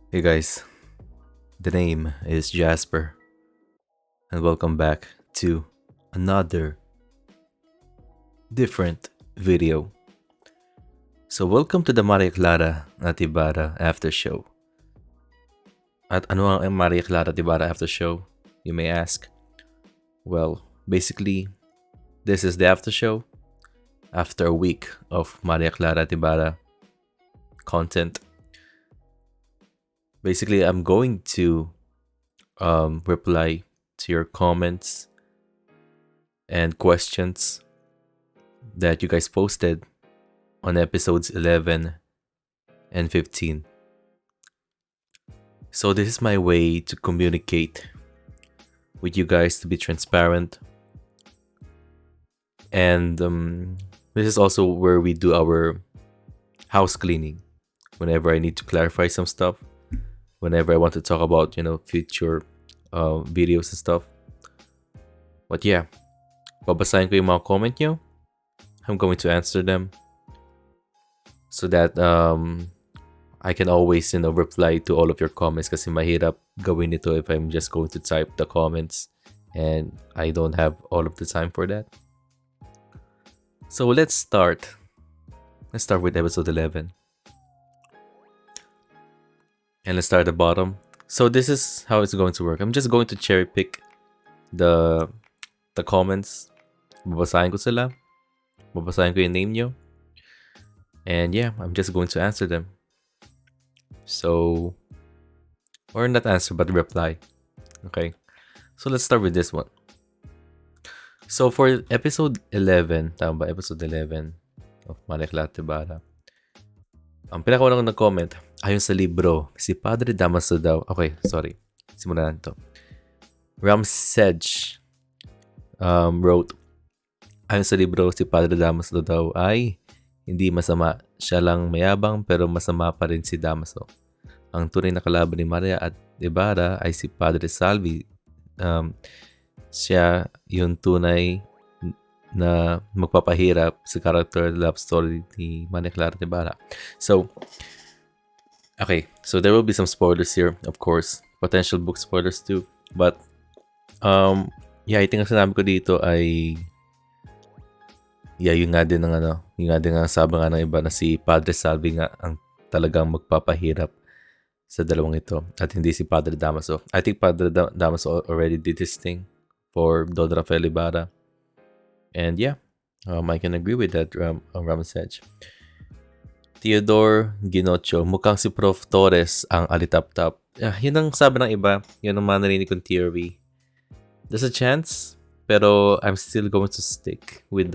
Hey guys, the name is Jasper, and welcome back to another different video. So, welcome to the Clara at Ibarra After Show. At ano ang Clara at Ibarra After Show, you may ask? Well, basically, this is the after show after a week of Clara at Ibarra content. Basically, I'm going to reply to your comments and questions that you guys posted on episodes 11 and 15. So, this is my way to communicate with you guys, to be transparent. And this is also where we do our house cleaning. Whenever I need to clarify some stuff, whenever I want to talk about, future videos and stuff. But yeah, babasahin ko yung mga comment nyo. I'm going to answer them so that I can always, reply to all of your comments kasi mahirap gawin ito if I'm just going to type the comments and I don't have all of the time for that. So let's start. Let's start with episode 11. And let's start at the bottom. So this is how it's going to work. I'm just going to cherry pick the comments. Babasahin ko sila. Babasahin ko yung name nyo. And yeah, I'm just going to answer them. So, or not answer, but reply. Okay. So let's start with this one. So for episode 11, tama ba? Episode 11 of Manekla Tibara. Ang pinakaunang nag-comment, ayon sa libro, si Padre Damaso daw. Okay, sorry. Simulan to. Ramsej wrote, ayon sa libro, si Padre Damaso daw ay hindi masama. Siya lang mayabang pero masama pa rin si Damaso. Ang tunay na kalaban ni Maria at Ibarra ay si Padre Salvi. Siya yung tunay na magpapahirap sa character love story ni Maria Clara at Ibarra. So, okay. So, there will be some spoilers here, of course. Potential book spoilers too. But, yeah, I think ang sinabi ko dito ay yung nga din ang sabi nga ng iba na si Padre Salvi nga ang talagang magpapahirap sa dalawang ito at hindi si Padre Damaso. I think Padre Damaso already did this thing for Don Rafael Ibarra. And yeah, I can agree with that, Ramsej. Theodore Ginocho, mukhang si Prof. Torres ang alitap-tap. Yun ang sabi ng iba. Yun ang mga narinig kong theory. There's a chance, pero I'm still going to stick with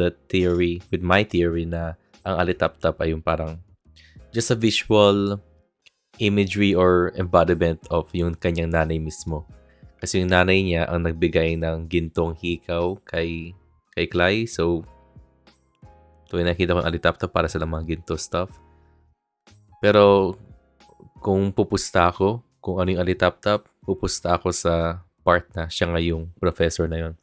my theory na ang alitap-tap ay yung parang just a visual imagery or embodiment of yung kanyang nanay mismo. Kasi yung nanay niya ang nagbigay ng gintong hikaw kay Clay. So, tuwing nakita ko ang alitap-tap para sa mga ginto stuff. Pero, kung pupusta ako, kung ano yung alitap-tap, pupusta ako sa part na siya nga yung professor na yun.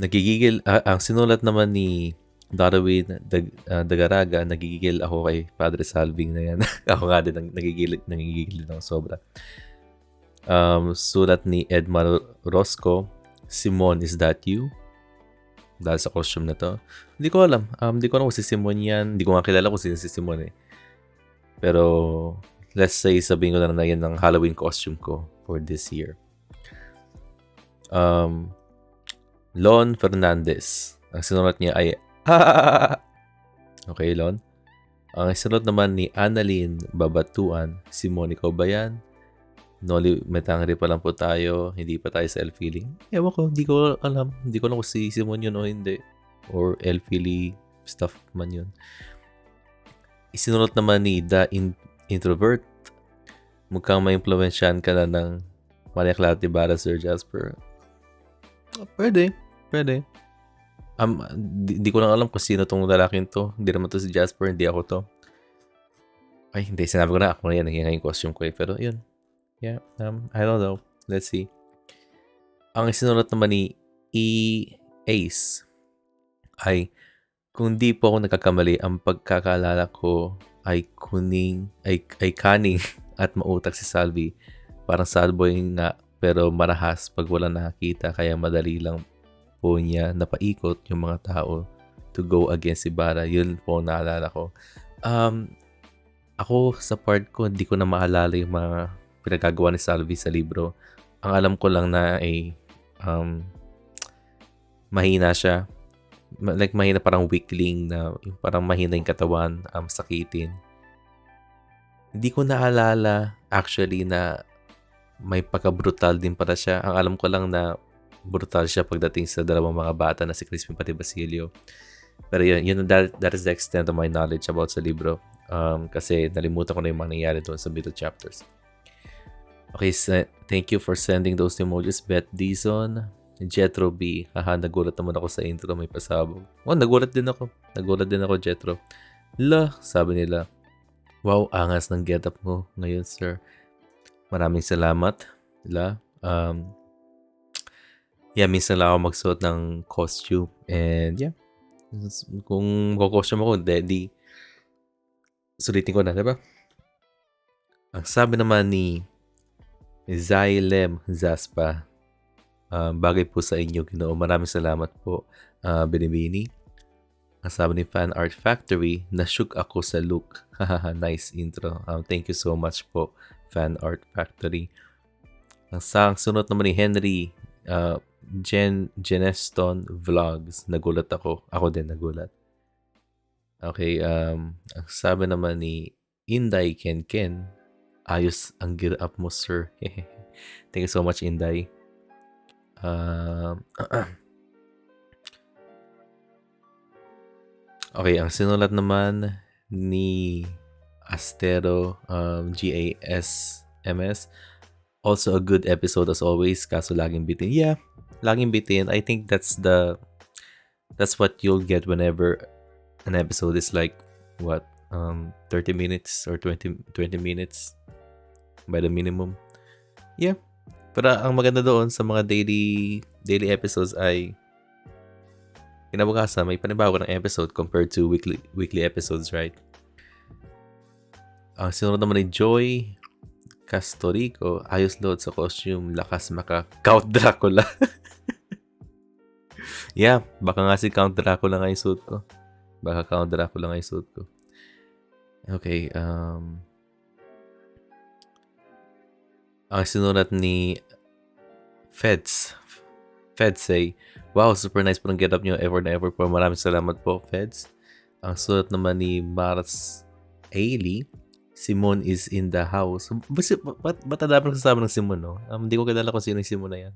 Nagigigil, ang sinulat naman ni Darwin Dagaraga, nagigigil ako kay Padre Salving na yan. Ako nga din nagigigil ng sobra. Sulat ni Edmar Rosco, Simon, is that you? Dahil sa costume na to. Hindi ko alam. Hindi ko alam kung si Simon yan. Hindi ko nga kilala kung si Simon eh. Pero, let's say, sabihin ko na yan ng Halloween costume ko for this year. Lon Fernandez. Ang sinulat niya ay Okay, Lon. Ang sinulat naman ni Annalyn Babatuan, Simon, ikaw ba yan? Noli Metangri pa lang po tayo, hindi pa tayo sa Elfili. Ewan ko, hindi ko alam. Hindi ko alam kung si Simon yun o hindi. Or Elfili stuff man yun. Isinulat naman ni The Introvert. Mukhang may impluwensyahan ka na ng Maria Clara Ibarra, Sir Jasper. Pwede. Di ko lang alam kung sino tong lalaking to. Hindi naman to si Jasper, hindi ako to. Ay, hindi. Sinabi ko na ako na yan. Yung costume ko eh. Pero yun. Yeah, I don't know. Let's see. Ang sinulat naman ni Ace ay, kung di po ako nagkakamali, ang pagkakalala ko ay kaning at mautak si Salvi. Parang sad boy nga pero marahas pag wala nakakita kaya madali lang po niya napaikot yung mga tao to go against Ibarra. Yun po naalala ko. Um, Ako sa part ko, hindi ko na maalala yung mga pinagagawa ni Salvi sa libro. Ang alam ko lang na ay mahina siya. Like mahina, parang weakling na yung parang mahina yung katawan, sakitin. Hindi ko naalala actually na may pagka-brutal din pala siya. Ang alam ko lang na brutal siya pagdating sa dalawang mga bata na si Crispin pati Basilio. Pero that is the extent of my knowledge about sa libro. Kasi nalimutan ko na yung mga nangyari doon sa middle chapters. Okay, thank you for sending those emojis. Beth Dizon, Jetro B. Haha, nagulat naman ako sa intro, may pasabog. Oh, nagulat din ako, Jetro. Sabi nila. Wow, angas ng getup mo ngayon, sir. Maraming salamat. Minsan lang ako magsuot ng costume. And yeah, kung costume ako, di sulitin ko na, diba? Ang sabi naman ni Zylem Zaspa, bagay po sa inyo, Ginoo. Maraming salamat po, Binibini. Ang sabi ni Fan Art Factory, na-shook ako sa look. Nice intro. Thank you so much po, Fan Art Factory. Ang sunod naman ni Henry, Geneston Vlogs. Nagulat ako. Ako din nagulat. Okay, ang sabi naman ni Inday Ken, ayos ang gear up mo, sir. Thank you so much, Inday. Okay, ang sinulat naman ni Astero GASMS. Also a good episode as always, kaso laging bitin. Yeah, laging bitin. I think that's what you'll get whenever an episode is like 30 minutes or 20 minutes by the minimum. Yeah. Pero ang maganda doon sa mga daily episodes ay kinabukasan may panibago ng episode compared to weekly episodes, right? Ang sinunod naman ni Joy Castorico, ayos load sa costume, lakas maka Count Dracula. Yeah, baka nga si Count Dracula nga yung suit ko. Okay, ang sinulat ni Feds say, wow, super nice po ng get up nyo, ever na ever po. Maraming salamat po, Feds. Ang sulat naman ni Mars Ailey, Simon is in the house. Ba't ang dami nagsasabi ng Simon, no? Hindi ko kilala kung sino yung Simon na yan.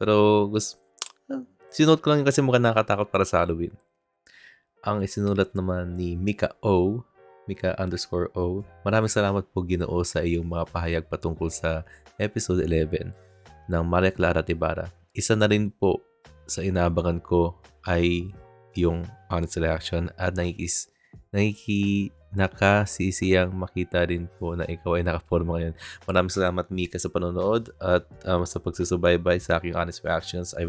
Pero sinuot ko lang yun kasi mukhang nakakatakot para sa Halloween. Ang isinulat naman ni Mika _O, maraming salamat po, Ginoo, sa iyong mga pahayag patungkol sa episode 11 ng Maria Clara at Ibarra. Isa na rin po sa inaabangan ko ay yung honest reaction at nakasisiyang makita rin po na ikaw ay nakaforma ngayon. Maraming salamat, Mika, sa panonood at sa pagsusubaybay sa aking honest reactions. I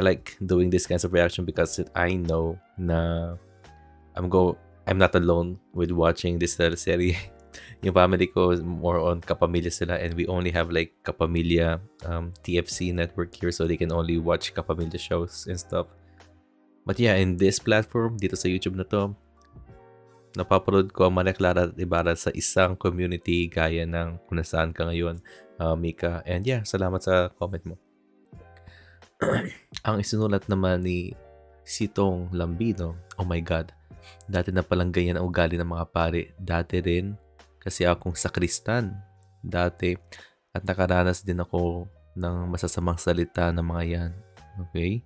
like doing this kinds of reaction because I know na I'm not alone with watching this series. Yung family ko more on kapamilya sila, and we only have like kapamilya TFC network here, so they can only watch kapamilya shows and stuff. But yeah, in this platform, dito sa YouTube na to, napapanood ko ang Maria Clara at Ibarra sa isang community gaya ng kung nasaan ka ngayon, Mika. And yeah, salamat sa comment mo. Ang isinulat naman ni Sitong Lambino, oh my God, dati na palang ganyan ang ugali ng mga pare. Dati rin, kasi akong sakristan dati at nakaranas din ako ng masasamang salita ng mga yan. Okay?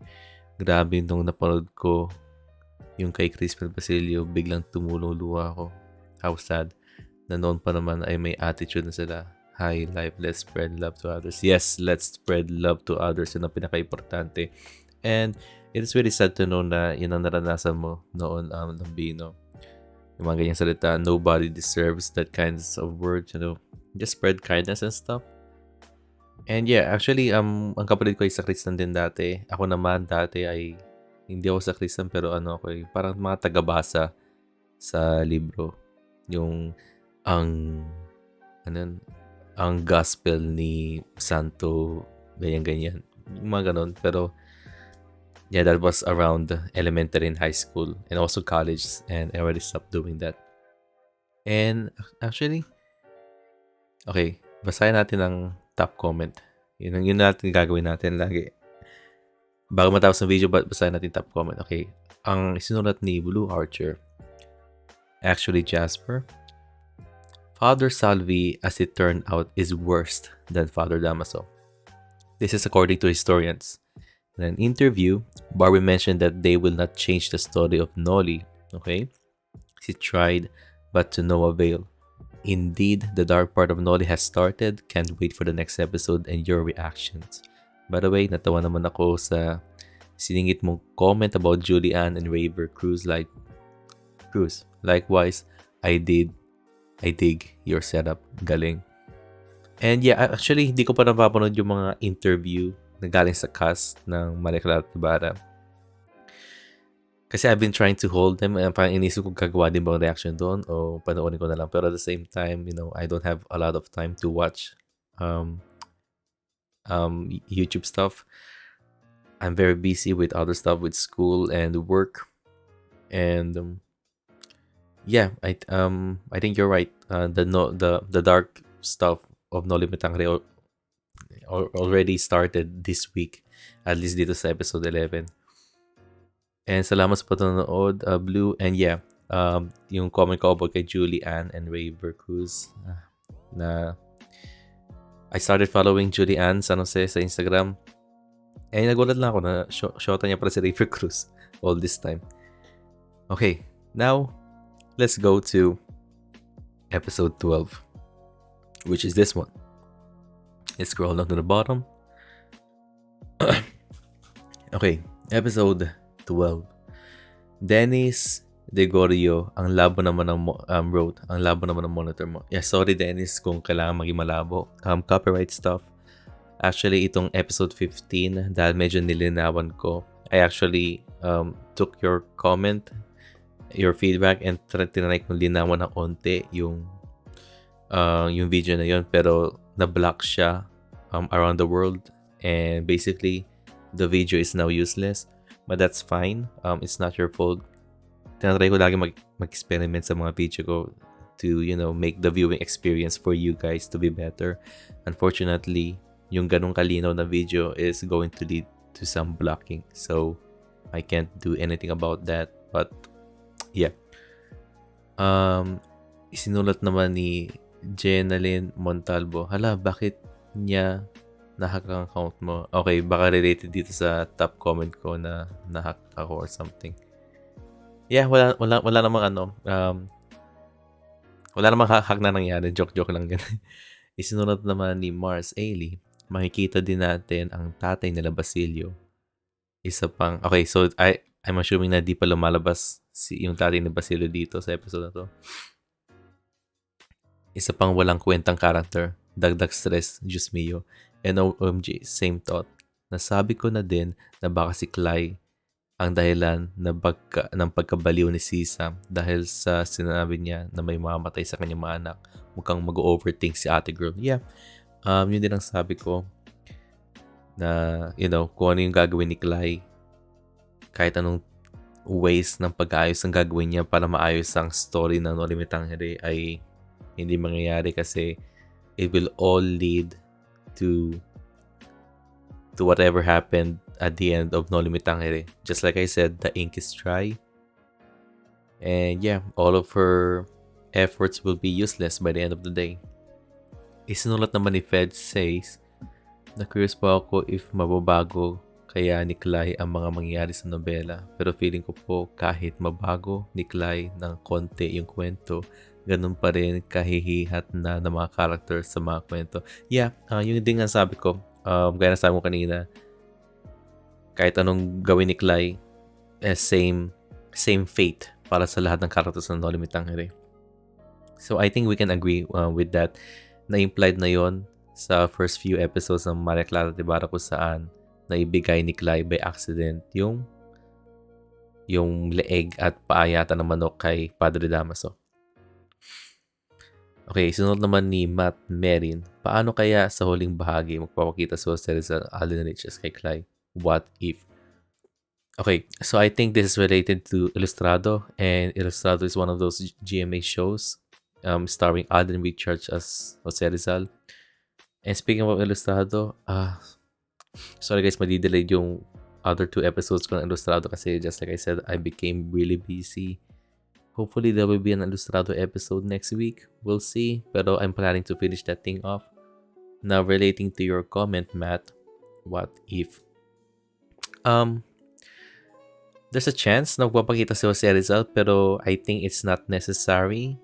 Grabe nung napanood ko yung kay Crispin Basilio, biglang tumululuwa ako. How sad. Na noon pa naman ay may attitude na sila. Hi, life, let's spread love to others. Yes, let's spread love to others. Yun ang pinaka-importante. And it is really sad to know na yun ang naranasan mo noon, Lambino. Yung mga ganyang salita, nobody deserves that kinds of words, just spread kindness and stuff. And yeah, actually, ang kapatid ko ay sakristan din dati. Ako naman dati ay hindi ako sakristan, pero parang mga tagabasa sa libro. Yung ang ano yun, ang gospel ni Santo, ganyan-ganyan. Mga ganun. Pero, yeah, that was around elementary and high school and also college, and I already stopped doing that. And actually, okay, basahin natin ang top comment. Yun natin gagawin natin lagi. Bago matapos ng video, basahin natin top comment. Okay, ang sinulat ni Blue Archer, actually Jasper, Father Salvi, as it turned out, is worse than Father Damaso. This is according to historians. In an interview, Barbie mentioned that they will not change the story of Nolly. Okay? She tried, but to no avail. Indeed, the dark part of Nolly has started. Can't wait for the next episode and your reactions. By the way, natawa naman ako sa siningit mong comment about Julianne and Raver Cruz. Likewise, I dig your setup. Galing. And yeah, actually, hindi ko pa napapanood yung mga interview na galing sa cast ng Clara at Ibarra. Kasi I've been trying to hold them. Parang inisip ko gagawa din bang reaction doon o panoorin ko na lang. Pero at the same time, I don't have a lot of time to watch YouTube stuff. I'm very busy with other stuff, with school and work. And yeah, I think you're right. The dark stuff of No Limit Tangre already started this week, at least dito sa episode 11. And salamat sa panonood, Blue. And yeah, yung comment ko about kay Julianne and Raver Cruz, na I started following Julianne San Jose sa Instagram. And nagulat lang ako na shota niya para si Raver Cruz all this time. Okay, now let's go to episode 12, which is this one. Let's scroll down to the bottom. Okay, episode 12. Dennis Degorio, ang labo naman ng wrote, ang labo naman ng monitor mo. Yeah, sorry Dennis kung kailangan maging malabo. Copyright stuff. Actually, itong episode 15, dahil medyo nilinawan ko, I actually took your comment, your feedback, and tinry kong linawan ng onte yung video na yon, pero na-block siya around the world, and basically the video is now useless, but that's fine. It's not your fault. Tinatry ko lagi mag-experiment sa mga video ko to make the viewing experience for you guys to be better. Unfortunately, yung ganong kalinaw na video is going to lead to some blocking, so I can't do anything about that. But yeah, isinulat naman ni Jenalyn Montalvo, hala, bakit niya nahack ang account mo? Okay, baka related dito sa top comment ko na nahack ako or something. Yeah, wala namang wala namang hack na nangyari. Joke lang yan. Isinulat naman ni Mars Ailey, makikita din natin ang tatay nila Basilio. Isa pang, okay, so I'm assuming na di pa lumalabas yung tatay ni Basilio dito sa episode na to. Isa pang walang kwentang character, dagdag stress, Diyos mio. And OMG, same thought. Nasabi ko na din na baka si Clay ang dahilan ng pagkabaliw ni Sisa dahil sa sinabi niya na may mamatay sa kanyang mga anak. Mukhang mag-overthink si ate girl. Yeah, yun din ang sabi ko na, kung ano yung gagawin ni Clay, kahit anong ways ng pag-ayos ang gagawin niya para maayos ang story ng No Limit Tangere ay hindi mangyayari kasi it will all lead to whatever happened at the end of No Limit Tangere. Just like I said, the ink is dry. And yeah, all of her efforts will be useless by the end of the day. Isinulat naman ni Fed says, na-curious pa ako if mababago kaya ni Clay ang mga mangyayari sa nobela. Pero feeling ko po kahit mabago ni Clay ng konti yung kwento, ganun pa rin kahihihat na ng mga characters sa mga kwento. Yeah, yun din nga sabi ko. Gaya na sabi ko kanina, kahit anong gawin ni Clay, same fate para sa lahat ng characters ng No Limit Tangere. So I think we can agree with that. Na-implied na yon sa first few episodes ng Clara at Ibarra kung saan naibigay ni Clay by accident yung leeg at paayata ng manok kay Padre Damaso. Okay, sunod naman ni Matt Merin. Paano kaya sa huling bahagi magpapakita si Jose Rizal Alden Riches kay Clay? What if? Okay, so I think this is related to Ilustrado, and Ilustrado is one of those GMA shows starring Alden Richards as Jose Rizal. And speaking of Ilustrado, sorry guys, madidelayed yung other two episodes ko ng Ilustrado kasi just like I said, I became really busy. Hopefully there will be an Ilustrado episode next week. We'll see. Pero I'm planning to finish that thing off. Now relating to your comment, Matt, what if? There's a chance na magpapakita si Jose Rizal pero I think it's not necessary.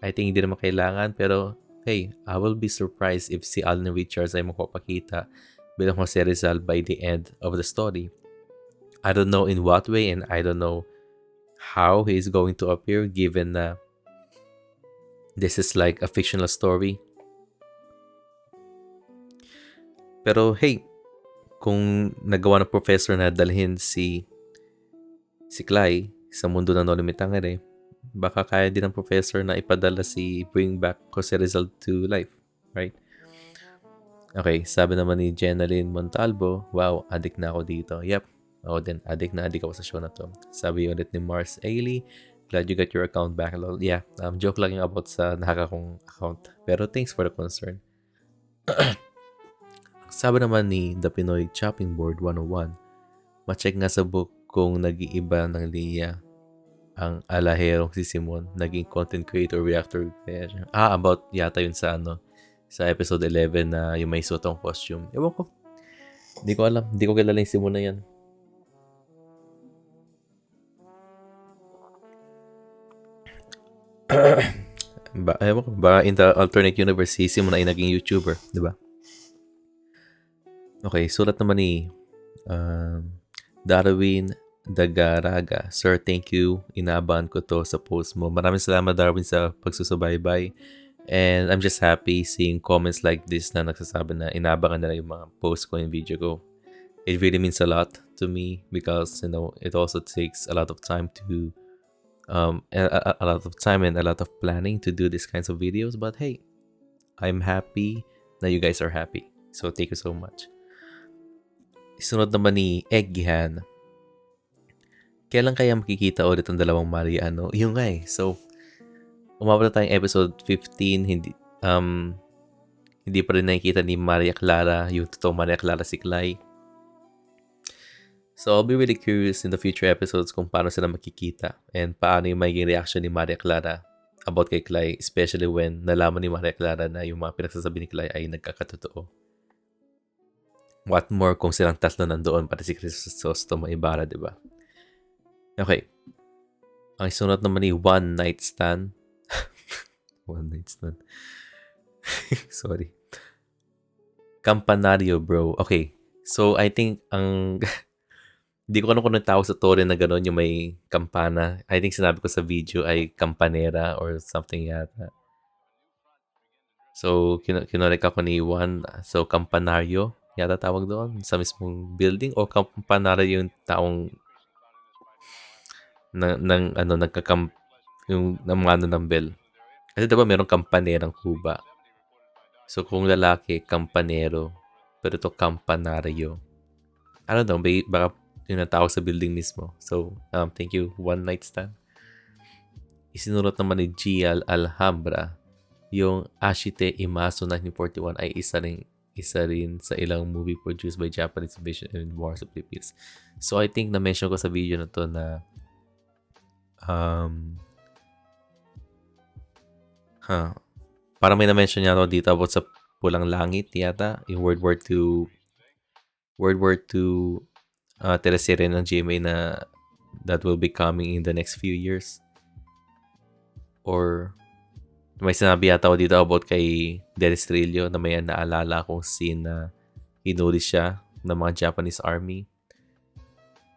I think hindi naman kailangan pero hey, I will be surprised if si Alden Richards ay magpapakita bilang Jose Rizal by the end of the story. I don't know in what way and I don't know how he is going to appear given na this is like a fictional story. Pero hey, kung nagawa ng professor na dalhin si Clay sa mundo ng No Limit Tangere, baka kaya din ng professor na ipadala si Bring Back Jose Rizal to life, right? Okay, sabi naman ni Jenaline Montalvo, wow, addict na ako dito. Yep, ako din, addict na addict ako sa show na to. Sabi ulit ni Mars Ailey, glad you got your account back. Lol. Yeah, joke lang yung about sa nahaka kong account. Pero thanks for the concern. Sabi naman ni The Pinoy Chopping Board 101, ma-check nga sa book kung nag-iiba ng linya ang alaherong si Simon, naging content creator reactor. About yata yun sa sa episode 11 na yung may sutong costume. Ewan ko. Hindi ko alam. Hindi ko kilala yung Simon na yan. Ewan ko. Baka in the alternate universe, si Simon ay naging YouTuber. Diba? Okay, sulat naman ni Darwin Dagaraga. Sir, thank you. Inaabahan ko to sa post mo. Maraming salamat, Darwin, sa pagsusubaybay. And I'm just happy seeing comments like this na nagsasabi na inaabangan nila yung mga post ko and video ko. It really means a lot to me because, it also takes a lot of time to a lot of time and a lot of planning to do these kinds of videos. But hey, I'm happy na you guys are happy. So thank you so much. Isunod naman ni Eggihan. Kailan kaya makikita ulit ang dalawang Mariano? Yung nga eh. So, umabot na tayong episode 15. Hindi pa rin nakikita ni Maria Clara, yung totoong Maria Clara si Clay. So, I'll be really curious in the future episodes kung paano sila makikita and paano yung magiging reaction ni Maria Clara about kay Clay, especially when nalaman ni Maria Clara na yung mga pinagsasabi ni Clay ay nagkakatotoo. What more kung silang tatlo nandoon pati si Crisostomo Ibarra, diba? Okay. Ang sunod naman ni One Night Stand. One Night Stand. Sorry. Campanario, bro. Okay. So, I think hindi ko alam kung nagtawag sa tore na gano'n yung may kampana. I think sinabi ko sa video ay campanera or something yata. So, kinorek ako ni Juan. So, campanario yata tawag doon sa mismong building o campanario yung taong nagkakam yung ng bell. Kasi diba merong kampanerang Cuba. So, kung lalaki, kampanero. Pero ito, campanario. I don't know, baka yung natawag sa building mismo. So, thank you, One Night Stand. Isinulot naman ni Gial Alhambra, yung Ashite Imaso 1941 ay isa rin sa ilang movie produced by Japanese Invasion and Wars of Philippines. So, I think na-mention ko sa video na to na parang may na-mention niya dito about sa Pulang Langit yata, yung World War II teleserye ng GMA na that will be coming in the next few years. Or may sinabi yata ako dito about kay Dennis Trillo na may naalala akong scene na hinuli siya ng mga Japanese army.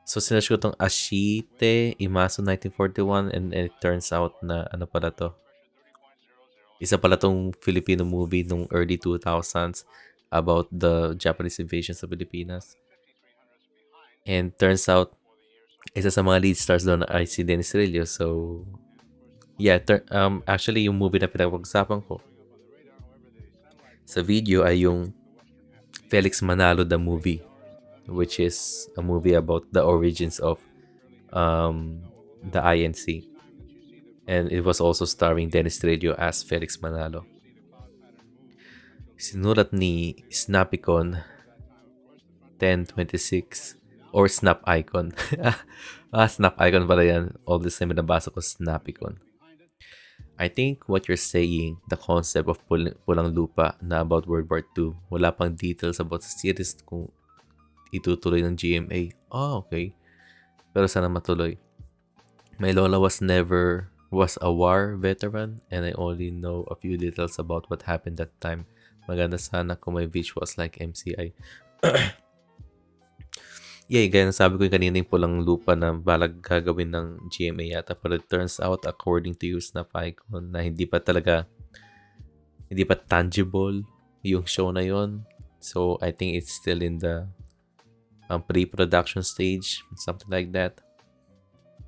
So, sinerch ko itong Ashite Imaso 1941 and it turns out na ano pala to? Isa pala tong Filipino movie nung early 2000s about the Japanese invasion sa Pilipinas. And turns out, isa sa mga lead stars doon ay si Dennis Trillo. So, Actually, yung movie na pinag-usapan ko sa video ay yung Felix Manalo the movie, which is a movie about the origins of the INC. And it was also starring Dennis Trillo as Felix Manalo. Sinulat ni Snapicon 1026 or Snap Icon. Snap Icon pala yan. All this time nabasa ko Snapicon. I think what you're saying, the concept of pulang lupa na about World War II, wala pang details about the series kung itutuloy ng GMA. Oh, okay. Pero sana matuloy. My lola was a war veteran and I only know a few details about what happened that time. Maganda sana kung may visuals like MCI. Yeah, gaya ng sabi ko kanina yung pulang lupa na balag gagawin ng GMA yata. But it turns out, according to you, Snap Icon, na hindi pa tangible yung show na yon. So, I think it's still in the pre-production stage, something like that.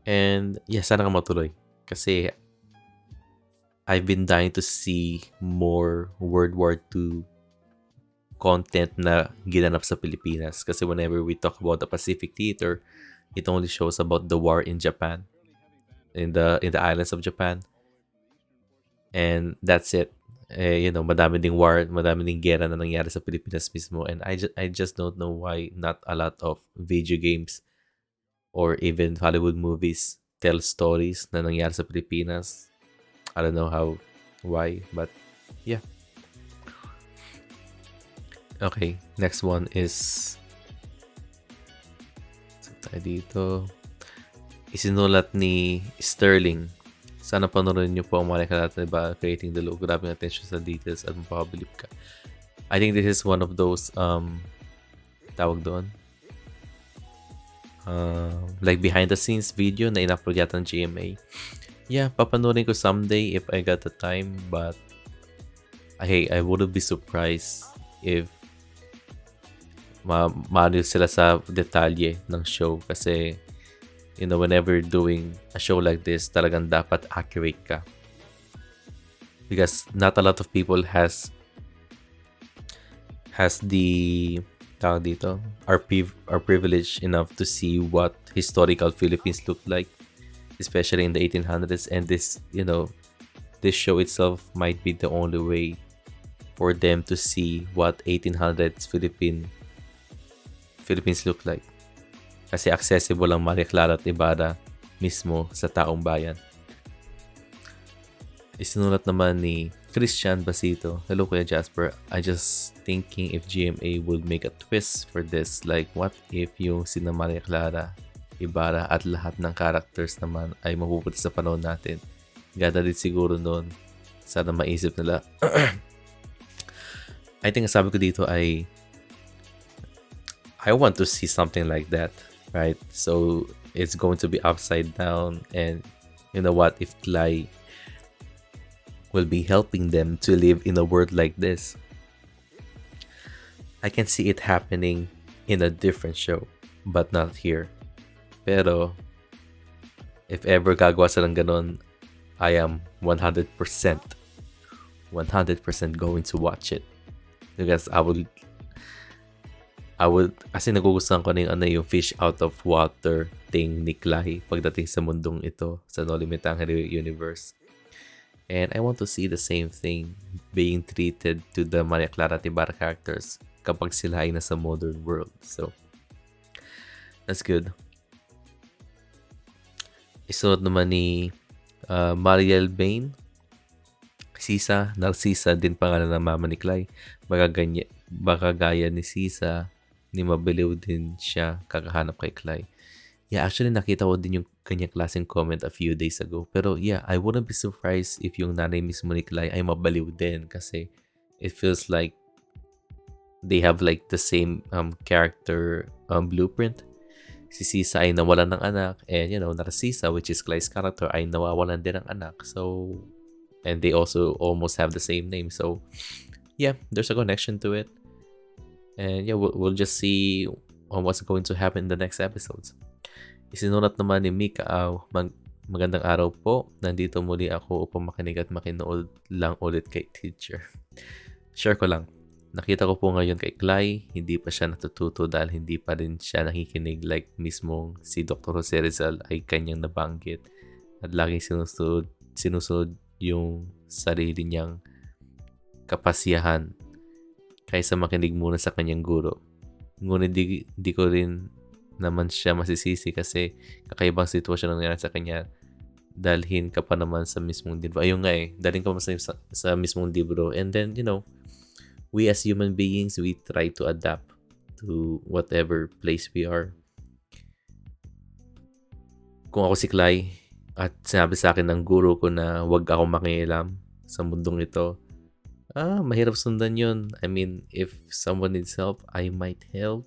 And, yeah, sana nga matuloy. Kasi, I've been dying to see more World War II content na ginanap sa Pilipinas. Kasi whenever we talk about the Pacific Theater, it only shows about the war in Japan, in the islands of Japan. And that's it. Madami ding war, madami ding gera na nangyari sa Pilipinas mismo. And I just don't know why not a lot of video games or even Hollywood movies tell stories na nangyari sa Pilipinas. I don't know why, but yeah. Okay, next one is dito. Isinulat ni Sterling. Sana panorin niyo po ang mga natin, diba? Creating the logo. Grabe attention sa details at mapapabilib ka. I think this is one of those tawag doon. Like behind the scenes video na in-upload yata ng GMA. Yeah, papanorin ko someday if I got the time, but I wouldn't be surprised if maano sila sa detalye ng show kasi whenever doing a show like this, talagang dapat accurate ka. Because not a lot of people has the tawag dito, are privileged enough to see what historical Philippines looked like, especially in the 1800s, and this show itself might be the only way for them to see what 1800s Philippines look like. Kasi accessible lang Maria Clara at Ibarra mismo sa taong bayan. Isinulat naman ni Christian Basito. Hello Kuya Jasper. I just thinking if GMA would make a twist for this. Like what if yung sina Maria Clara, Ibarra at lahat ng characters naman ay mapupunta sa panahon natin. Ganda din siguro noon. Sana maisip nila. I think sabi ko dito ay I want to see something like that, right? So it's going to be upside down, and you know what? If Clay will be helping them to live in a world like this, I can see it happening in a different show, but not here. Pero if ever gagawa silang ganon, I am 100% going to watch it because I would kasi nagugustuhan ko na yung fish out of water thing ni Clay pagdating sa mundong ito sa No Limit Angry Universe. And I want to see the same thing being treated to the Maria Clara at Ibarra characters kapag sila ay nasa modern world. So, that's good. Isunod naman ni Mariel Bain. Sisa, Narcisa din pangalan ng mama ni Clay. Baka gaya ni Sisa, ni mabaliw din siya kakahanap kay Clay. Yeah, actually nakita ko din yung kanyang klaseng comment a few days ago. Pero yeah, I wouldn't be surprised if yung nanay mismo ni Clay ay mabaliw din kasi it feels like they have like the same character blueprint. Si Sisa ay nawalan ng anak and Narcisa, which is Clay's character, ay nawawalan din ng anak. So, and they also almost have the same name. So, yeah, there's a connection to it. And yeah, we'll just see what's going to happen in the next episodes. Isinulat naman ni Mika Magandang araw po. Nandito muli ako upang makinig at makinood lang ulit kay teacher. Share ko lang. Nakita ko po ngayon kay Clay, hindi pa siya natututo dahil hindi pa rin siya nakikinig like mismong si Dr. Jose Rizal ay kanyang nabanggit at laging sinusunod yung sarili niyang kapasyahan kaysa makinig muna sa kanyang guro. Ngunit di ko rin naman siya masisisi kasi kakaibang sitwasyon ang nangyari sa kanya. Dalhin ka pa naman sa mismong libro. Ayun nga dalhin ka pa sa mismong libro. And then, we as human beings, we try to adapt to whatever place we are. Kung ako si Clay at sinabi sa akin ng guro ko na wag ako makialam sa mundong ito, mahirap sundan yun. I mean, if someone needs help, I might help.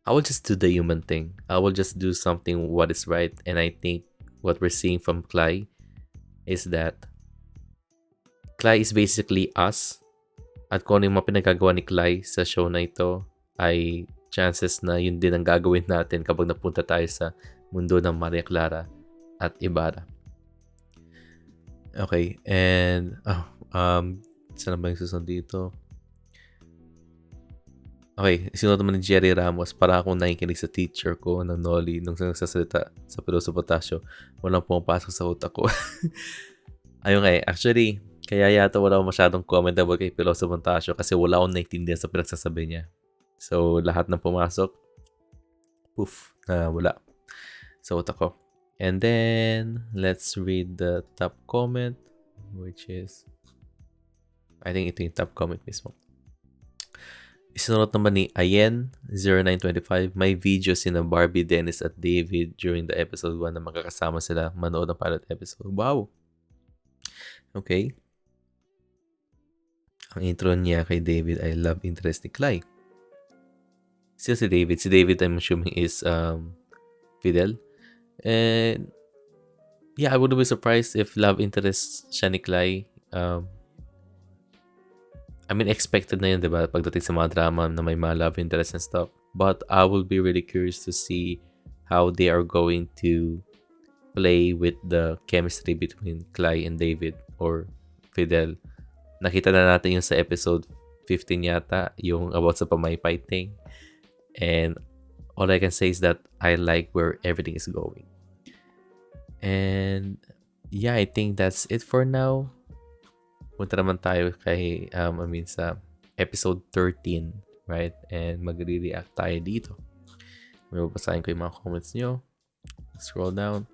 I will just do the human thing. I will just do something what is right. And I think what we're seeing from Clay is that Clay is basically us. At kung ano yung mga pinagagawa ni Clay sa show na ito ay chances na yun din ang gagawin natin kapag napunta tayo sa mundo ng Maria Clara at Ibarra. Okay, and saan ba yung susunod dito? Okay, sinunod naman ni Jerry Ramos para akong nakikinig sa teacher ko ng Noli nung nagsasalita sa Piloso Potasio. Walang pumapasok sa utak ko. Ayun nga actually, kaya yata wala akong masyadong comment about kay Piloso Potasio kasi wala akong naintindihan sa pinagsasabi niya. So, lahat ng pumasok, poof, wala sa utak ko. And then, let's read the top comment, which is, I think ito yung top comment mismo. Isinunod naman ni Ayen0925, may video sina Barbie, Dennis at David during the episode 1 na magkakasama sila manood ng pilot episode. Wow! Okay. Ang intro niya kay David ay love interest ni Clay. Sino si David? Si David I'm assuming is Fidel. And yeah, I wouldn't be surprised if love interest siya ni Clay. I mean, expected na yun, diba? Pagdating sa mga drama na may mga love interest and stuff. But I will be really curious to see how they are going to play with the chemistry between Clay and David or Fidel. Nakita na natin yung sa episode 15 yata, yung about sa pamaypay thing. And all I can say is that I like where everything is going. And yeah, I think that's it for now. Punta naman tayo kay, sa episode 13, right? And magre-react tayo dito. May babasahin ko yung mga comments nyo. Scroll down.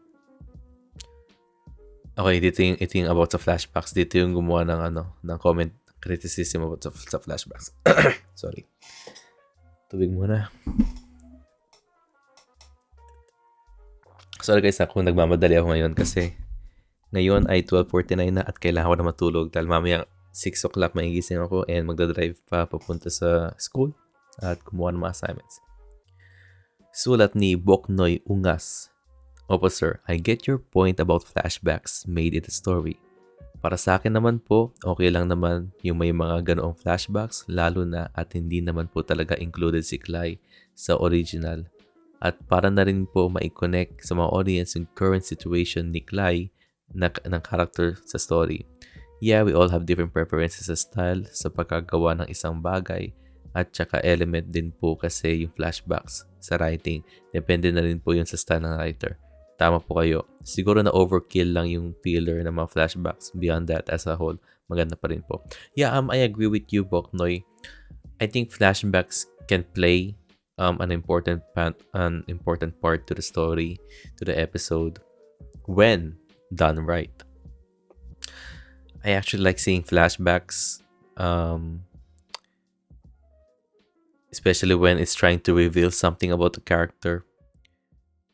Okay, ito yung about sa flashbacks. Dito yung gumawa ng comment criticism about sa flashbacks. Sorry. Tubig muna. Sorry guys, kung nagmamadali ako ngayon kasi ngayon ay 12:49 na at kailangan ko na matulog dahil mamaya 6 o'clock maigising ako and magdadrive pa papunta sa school at kumuha ng mga assignments. Sulat ni Boknoy Ungas. Opo sir, I get your point about flashbacks made in the story. Para sa akin naman po, okay lang naman yung may mga ganoong flashbacks lalo na at hindi naman po talaga included si Clay sa original. At para na rin po ma-connect sa mga audience yung current situation ni Clay ng character sa story. Yeah, we all have different preferences sa style sa pagkagawa ng isang bagay at saka element din po kasi yung flashbacks sa writing. Depende na rin po yun sa style ng writer. Tama po kayo. Siguro na overkill lang yung filler ng mga flashbacks. Beyond that, as a whole, maganda pa rin po. Yeah, I agree with you, Boknoy. I think flashbacks can play an important part to the story, to the episode, when done right. I actually like seeing flashbacks, especially when it's trying to reveal something about the character.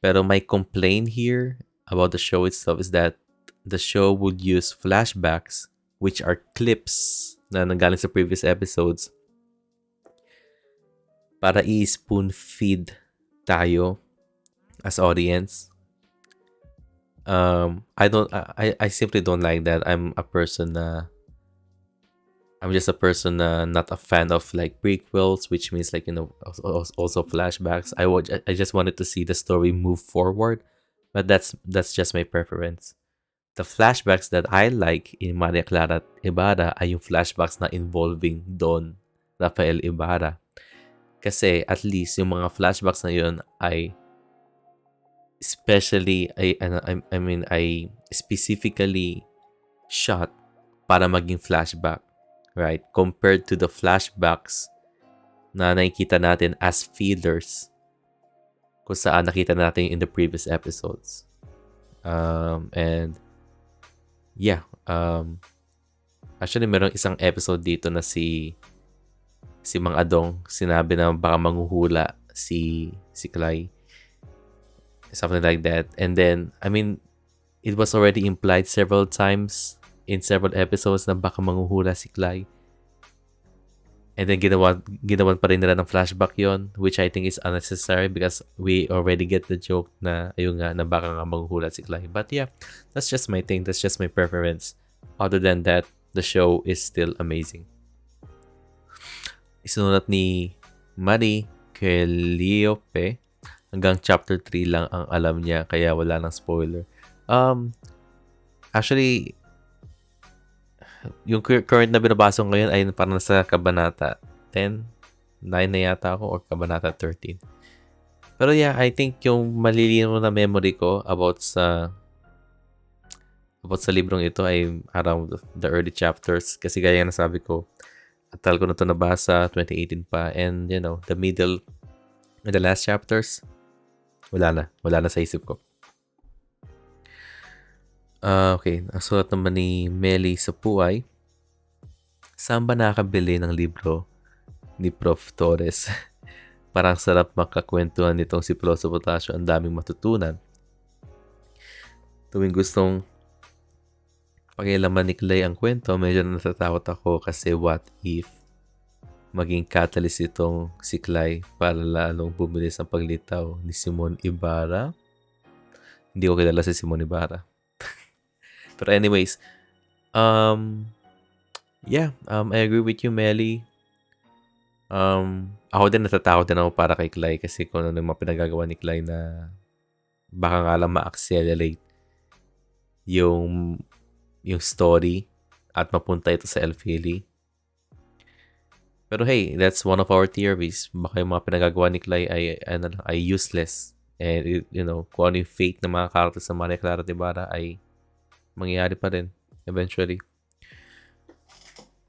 Pero my complaint here about the show itself is that the show would use flashbacks, which are clips na nanggaling sa previous episodes, para i-spoon feed tayo as audience. I simply don't like that. I'm just a person na not a fan of like prequels, which means like also flashbacks. I just wanted to see the story move forward, But that's just my preference. The flashbacks that I like in Maria Clara at Ibarra ay yung flashbacks na involving Don Rafael Ibarra. Kasi at least yung mga flashbacks na yun ay I specifically shot para maging flashback, right? Compared to the flashbacks na nakikita natin as fillers kung saan nakita natin in the previous episodes. And yeah, actually merong isang episode dito na si Mang Adong sinabi na baka manghuhula si Clay. Something like that. And then, I mean, it was already implied several times in several episodes na baka manghuhula si Clay. And then ginawan pa rin nila ng flashback yon, which I think is unnecessary because we already get the joke na ayun nga na baka nga manghuhula si Clay. But yeah, that's just my thing. That's just my preference. Other than that, the show is still amazing. Isinulat ni Marie Calliope. Hanggang chapter 3 lang ang alam niya, kaya wala nang spoiler. Actually, yung current na binabasa ko ngayon ay parang nasa kabanata 10, 9 na yata ako, or kabanata 13. Pero yeah, I think yung malilino na memory ko about sa librong ito ay around the early chapters. Kasi gaya na sabi ko, atal ko na ito nabasa, 2018 pa. And you know, the middle and the last chapters, wala na sa isip ko. Okay, ang sulat naman ni Meli Sapuay. Saan ba nakabili ng libro ni Prof. Torres? Parang sarap makakwentuhan nitong si Prof. Potasio. Ang daming matutunan. Tuwing gustong pakialaman ni Clay ang kwento, medyo natatakot ako kasi what if maging catalyst itong si Clay para lalong bumilis ang paglitaw ni Simon Ibarra. Hindi ko kilala si Simon Ibarra. Pero anyways, yeah, I agree with you, Melly. Ako din natatakot din ako para kay Clay kasi kung ano yung mga pinagagawa ni Clay na baka nga lang ma-accelerate yung story at mapunta ito sa Elfili. Pero hey, that's one of our theories. Baka yung mga pinagagawa ni Clay ay useless. And you know, kung ano yung fate ng mga characters sa Maria Clara at Ibarra ay mangyayari pa rin eventually.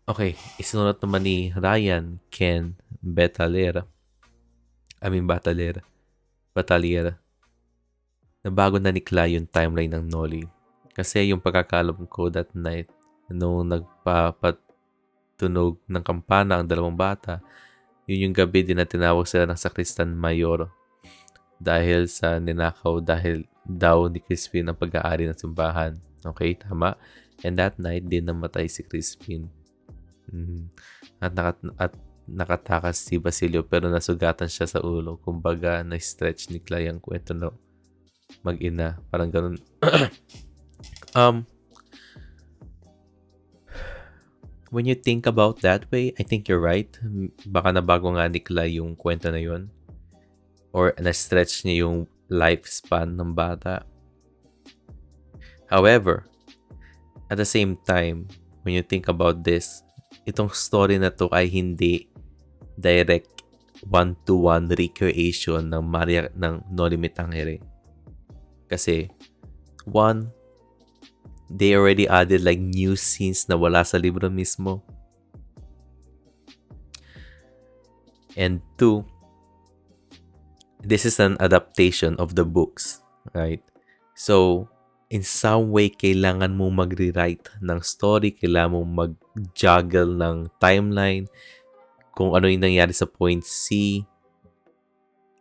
Okay, isinulat naman ni Ryan Ken Batalera na bago na ni Clay yung timeline ng Nolly. Kasi yung pagkakalam ko that night nung tunog ng kampana ang dalawang bata, yun yung gabi din na tinawag sila ng Sakristan Mayor dahil sa ninakaw daw ni Crispin ang pag-aari ng simbahan. Okay, tama. And that night din namatay si Crispin. At nakatakas si Basilio pero nasugatan siya sa ulo. Kumbaga, na-stretch ni Clay ang kwento na mag-ina. Parang ganun. When you think about that way, I think you're right. Baka nabago nga ni Clay yung kwento na yun. Or na-stretch niya yung lifespan ng bata. However, at the same time, when you think about this, itong story na to ay hindi direct one-to-one recreation ng Noli Me Tangere. Kasi, one, they already added like new scenes na wala sa libro mismo. And two, this is an adaptation of the books, right? So, in some way, kailangan mo mag-rewrite ng story, kailangan mo mag-juggle ng timeline, kung ano yung nangyari sa point C,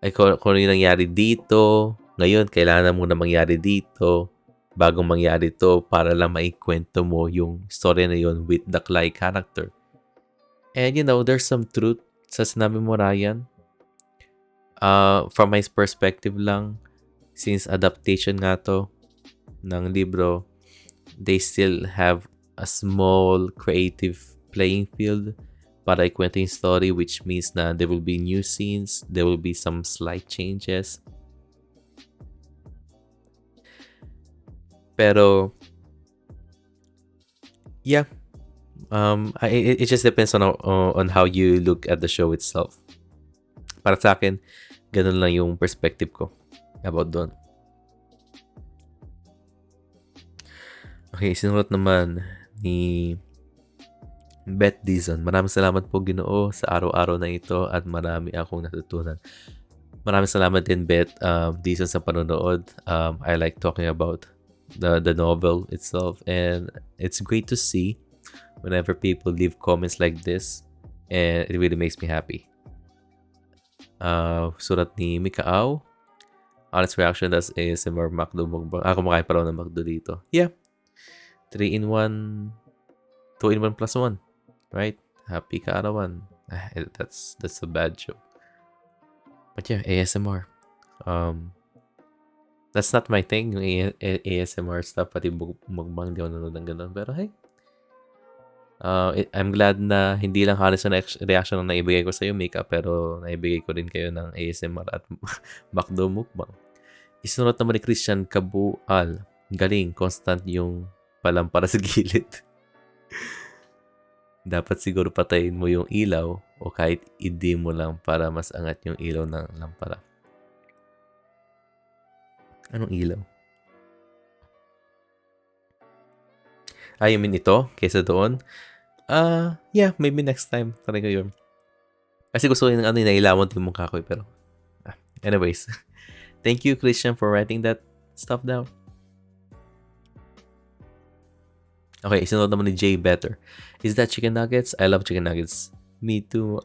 ay kung ano yung nangyari dito, ngayon, kailangan mo na mangyari dito, bagong mangyari to para lang maikwento mo yung story na yun with the Clay character. And you know, there's some truth sa sinabi mo, Ryan. From my perspective lang, since adaptation nga to ng libro, they still have a small creative playing field para ikwento yung story, which means na there will be new scenes, there will be some slight changes. Pero, yeah. It just depends on how you look at the show itself. Para sa akin, ganun lang yung perspective ko about doon. Okay, sinurot naman ni Beth Dizon. Maraming salamat po, Ginoo, sa araw-araw na ito at marami akong natutunan. Maraming salamat din, Beth Dizon, sa panonood. I like talking about the novel itself, and it's great to see whenever people leave comments like this, and it really makes me happy. Surat ni Mikaaw. Honest reaction, that's ASMR McDo mukbang. Kumakain pa raw ng McDo dito. Yeah. 3-in-1, 2-in-1 plus 1. Right? Happy kaarawan. That's a bad joke. But yeah, ASMR. That's not my thing, yung ASMR stuff, pati mukbang, di ako nanonood ng ganun. Pero hey, I'm glad na hindi lang halos na reaction ang naibigay ko sa iyo, Mika, pero naibigay ko din kayo ng ASMR at McDo mukbang. Isunod naman ni Christian Kabual. Galing, constant yung palampara sa gilid. Dapat siguro patayin mo yung ilaw o kahit i-dim mo lang para mas angat yung ilaw ng lampara. Anong ilaw? You mean ito? Kesa doon? Yeah, maybe next time. Talaga yun. Kasi gusto ko yung nailawan yung mukha ko. Pero, anyways. Thank you, Christian, for writing that stuff down. Okay, isunod naman ni Jay Better. Is that chicken nuggets? I love chicken nuggets. Me too.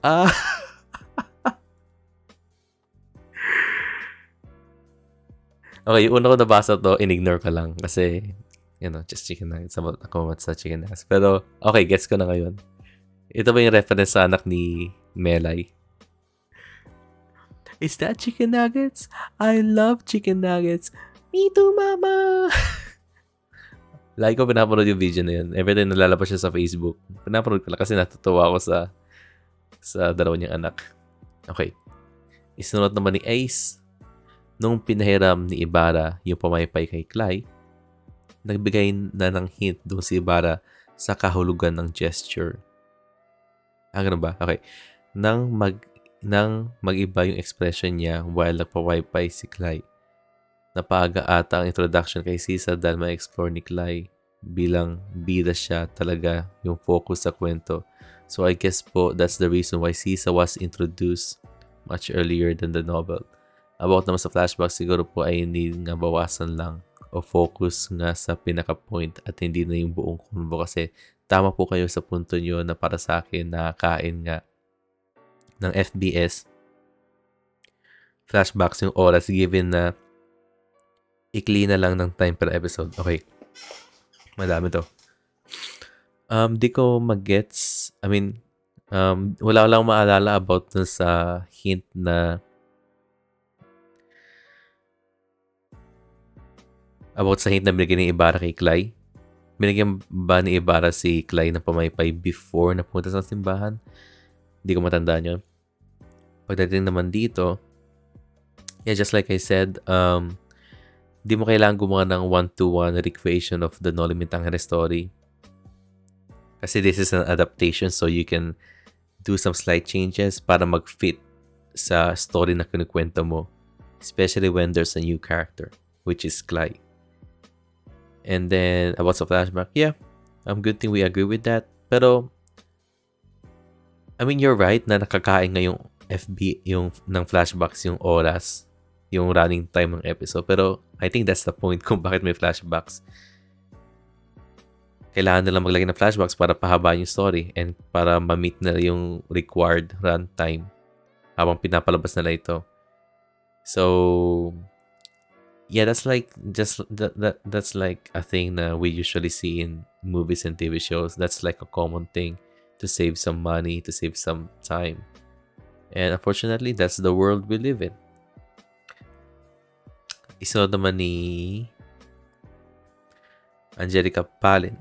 Okay, yung una ko nabasa to, in-ignore ko lang. Kasi, just chicken nuggets. Ako sa chicken nuggets. Pero, okay, gets ko na ngayon. Ito ba yung reference sa anak ni Melay? Is that chicken nuggets? I love chicken nuggets. Me too, mama! Lagi ko pinapanood yung video na yun. Every time nalalabas siya sa Facebook, pinapanood ko lang kasi natutuwa ako sa dalawa niyang anak. Okay. Isunod naman ni Ace. Nung pinahiram ni Ibarra yung pamaypay kay Clay, nagbigay na ng hint doon si Ibarra sa kahulugan ng gesture. Ganun ba? Okay. Nang mag-iba yung expression niya while nagpa-wifi si Clay. Napaga ata ang introduction kay Sisa dahil ma-explore ni Clay bilang bida siya talaga yung focus sa kwento. So I guess po that's the reason why Sisa was introduced much earlier than the novel. About naman sa flashback, siguro po ay hindi nga bawasan lang o focus nga sa pinaka-point at hindi na yung buong convo kasi tama po kayo sa punto nyo na para sa akin nakakain nga ng FBS flashbacks yung oras given na ikli na lang ng time per episode. Okay. Madami to. Di ko mag-gets. I mean, wala lang maalala about dun sa hint na binigyan ni Ibarra kay Clay. Binigyan ba ni Ibarra si Clay ng pamaypay before napunta sa simbahan? Hindi ko matandaan yun. Pagdating naman dito, yeah, just like I said, di mo kailangan gumawa ng 1-to-1 recreation of the Noli Me Tangere story. Kasi this is an adaptation so you can do some slight changes para mag-fit sa story na kinukwento mo. Especially when there's a new character, which is Clay. And then, about sa flashback, yeah, good thing we agree with that. Pero, I mean, you're right na nakakain nga yung FB, yung ng flashbacks, yung oras, yung running time ng episode. Pero, I think that's the point kung bakit may flashbacks. Kailangan nila maglagay ng flashbacks para pahabaan yung story and para ma-meet na yung required runtime habang pinapalabas nila ito. So, yeah, that's like that's like a thing that we usually see in movies and TV shows. That's like a common thing to save some money, to save some time. And unfortunately, that's the world we live in. Isunod naman ni Angelica Palin.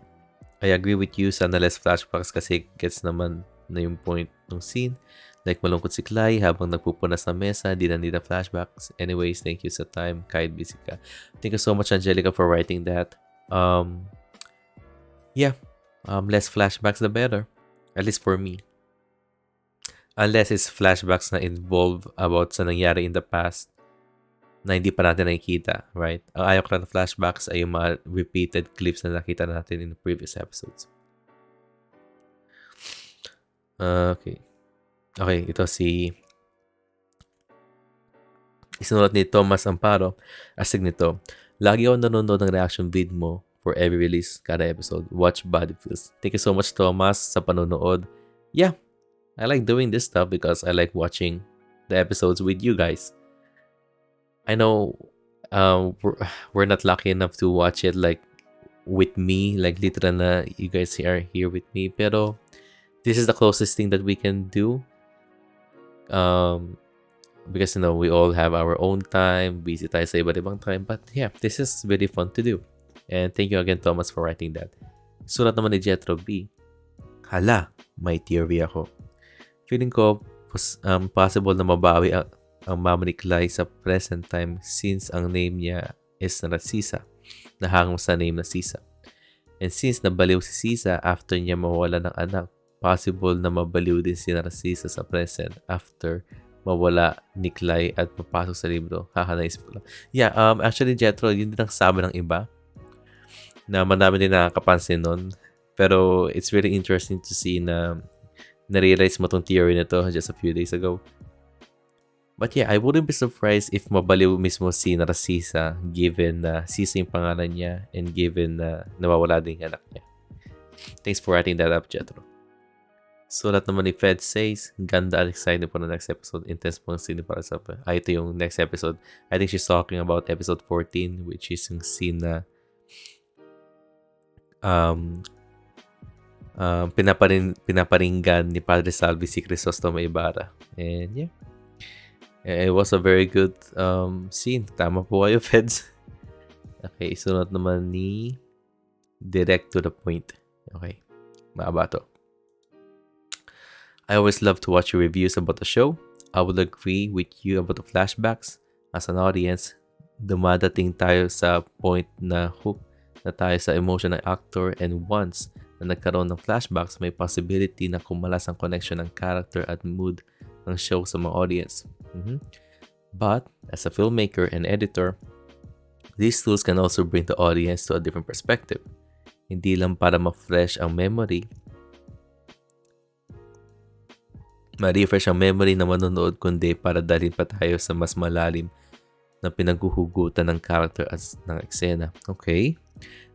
I agree with you, sana less flashbacks kasi gets naman na yung point ng scene. Like malungkot si Clay habang nagpupunas sa mesa, di na flashbacks. Anyways, thank you sa time kahit busy ka. Thank you so much, Angelica, for writing that. Um, yeah, less flashbacks the better. At least for me. Unless it's flashbacks na involve about sa nangyari in the past na hindi pa natin nakikita, right? Ang ayaw ko lang na flashbacks ay yung mga repeated clips na nakita natin in the previous episodes. Okay. Okay, ito isinulat ni Thomas Amparo. Asig nito, lagi ako nanonood ng reaction vid mo for every release kada episode. Watch Body Feels. Thank you so much, Thomas, sa panonood. Yeah, I like doing this stuff because I like watching the episodes with you guys. I know we're not lucky enough to watch it like with me, like literal na you guys are here with me. Pero this is the closest thing that we can do. Because we all have our own time, busy tayo sa iba't ibang time. But yeah, this is really fun to do. And thank you again, Thomas, for writing that. Sulat naman ni Jetro B. Hala, may theory ako. Feeling ko possible na mabawi ang mama ni Clay sa present time since ang name niya is Narcisa, nahangong sa name na Sisa. And since nabaliw si Sisa after niya mawala ng anak, possible na mabaliw din si Narcisa sa present after mawala ni Clay at papasok sa libro. Naisip ko lang. Yeah, actually, Jetro, yun din ang sabi ng iba na madami din nakakapansin nun. Pero it's really interesting to see na na-realize mo tong theory na to just a few days ago. But yeah, I wouldn't be surprised if mabaliw mismo si Narcisa given na Sisa yung pangalan niya and given na nawawala din yung anak niya. Thanks for writing that up, Jetro. Sulat naman ni Fed says, ganda at excited po na next episode. Intense po ang scene para sa... ito yung next episode. I think she's talking about episode 14, which is yung scene na pinaparinggan ni Padre Salvi si Crisostomo Ibarra. And yeah, it was a very good scene. Tama po kayo, Feds. Okay, sunod naman ni Direct to the Point. Okay, maaba to. I always love to watch your reviews about the show. I would agree with you about the flashbacks. As an audience, dumadating tayo sa point na hook na tayo sa emotion ng actor, and once na nagkaroon ng flashbacks, may possibility na kumalas ang connection ng character at mood ng show sa mga audience. But, as a filmmaker and editor, these tools can also bring the audience to a different perspective. Hindi lang para ma-refresh ang memory na manonood, kundi para dalhin pa tayo sa mas malalim na pinaghuhugutan ng character at ng eksena. Okay?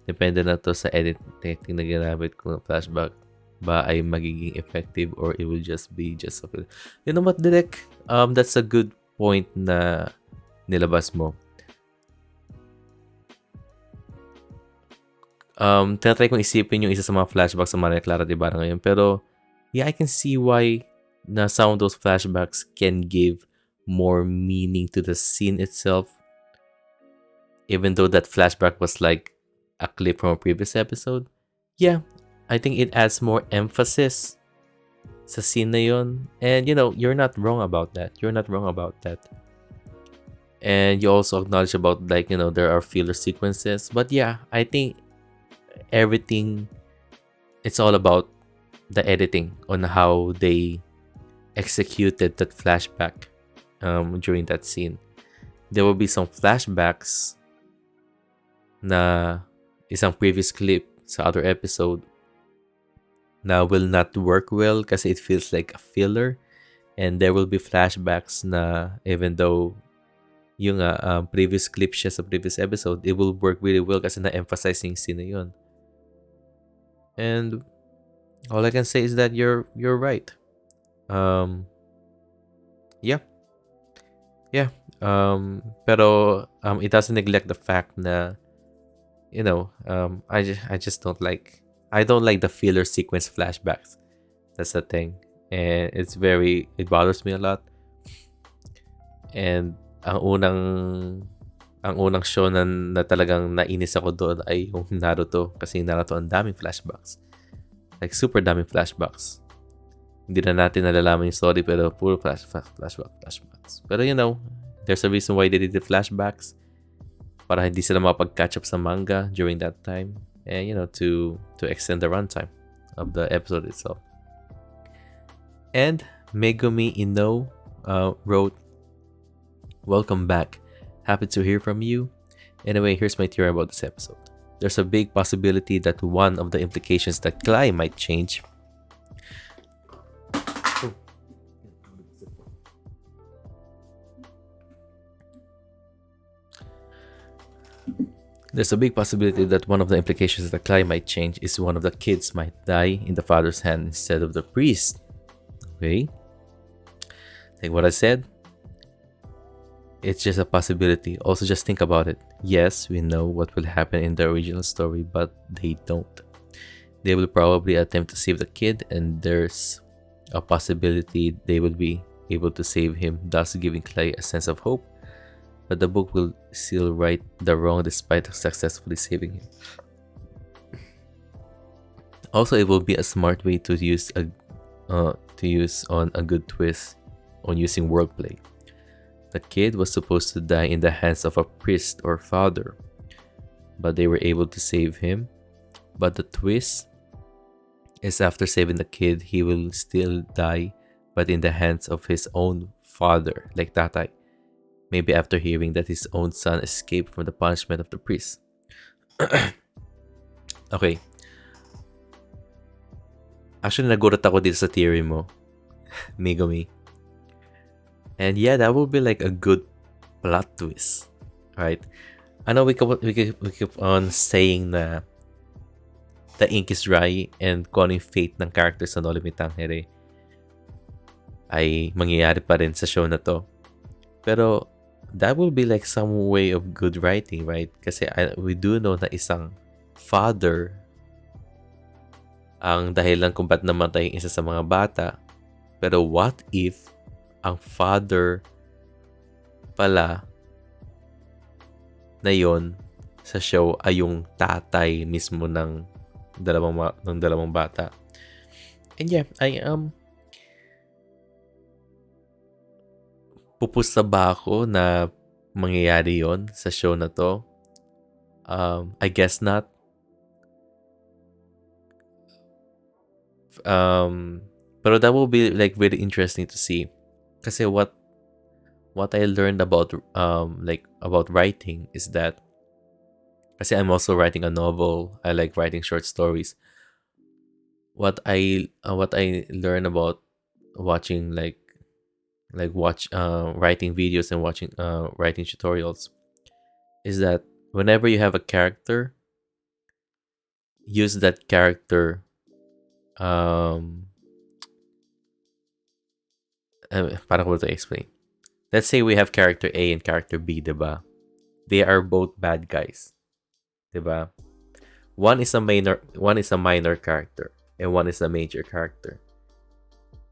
Depende na to sa edit technique na ginamit kung flashback ba ay magiging effective or it will just be just a... You know what, Direk? That's a good point na nilabas mo. Tinatry kong isipin yung isa sa mga flashbacks sa Maria Clara de Ibarra ngayon. Pero, yeah, I can see why na some of those flashbacks can give more meaning to the scene itself. Even though that flashback was like a clip from a previous episode. Yeah, I think it adds more emphasis sa scene na yun. And, you're not wrong about that. And you also acknowledge about, like, there are filler sequences. But yeah, I think everything, it's all about the editing on how they executed that flashback during that scene. There will be some flashbacks na isang previous clip sa other episode na will not work well kasi it feels like a filler, and there will be flashbacks na even though yung previous clip siya sa previous episode, it will work really well kasi na-emphasize yung scene na yun. And all I can say is that you're right. Yeah. Pero it doesn't neglect the fact na I just don't like the filler sequence flashbacks. That's the thing. And it bothers me a lot. And ang unang show na talagang nainis ako doon ay yung Naruto, kasi Naruto ang daming flashbacks. Like super daming flashbacks. Hindi na natin nalalaman yung story pero puro flashbacks. Pero there's a reason why they did the flashbacks. para hindi sila makapag-catch up sa manga during that time, and to extend the runtime of the episode itself. And Megumi Ino wrote, "Welcome back. Happy to hear from you. Anyway, here's my theory about this episode. There's a big possibility that one of the implications that Clara might change There's a big possibility that one of the implications that Clara might change is one of the kids might die in the father's hand instead of the priest. Okay? Like what I said, it's just a possibility. Also, just think about it. Yes, we know what will happen in the original story, but they don't. They will probably attempt to save the kid, and there's a possibility they will be able to save him, thus giving Clay a sense of hope. But the book will still right the wrong despite successfully saving him. Also, it will be a smart way to use on a good twist on using wordplay. The kid was supposed to die in the hands of a priest or father, but they were able to save him. But the twist is after saving the kid, he will still die, but in the hands of his own father, like tatay. Maybe after hearing that his own son escaped from the punishment of the priest. Okay. Actually, nagulat ako dito sa theory mo, Megumi. And yeah, that would be like a good plot twist, right? I know we keep on saying na the ink is dry and kung ano yung fate ng characters sa No Limit Tangere ay mangyayari pa rin sa show na to. Pero that will be like some way of good writing, right? Kasi we do know na isang father ang dahilan kung ba't namatay yung isa sa mga bata. Pero what if ang father pala na yon sa show ay yung tatay mismo ng dalawang bata? And yeah, pupusta ba ako na mangyayari yon sa show na to? I guess not. Pero that will be like very interesting to see. Kasi what I learned about about writing is that kasi I'm also writing a novel. I like writing short stories. What I learned about watching writing videos and watching writing tutorials is that whenever you have a character, use that character parang ko to explain. Let's say we have character A and character B, diba? They are both bad guys. Diba? One is a minor character and one is a major character.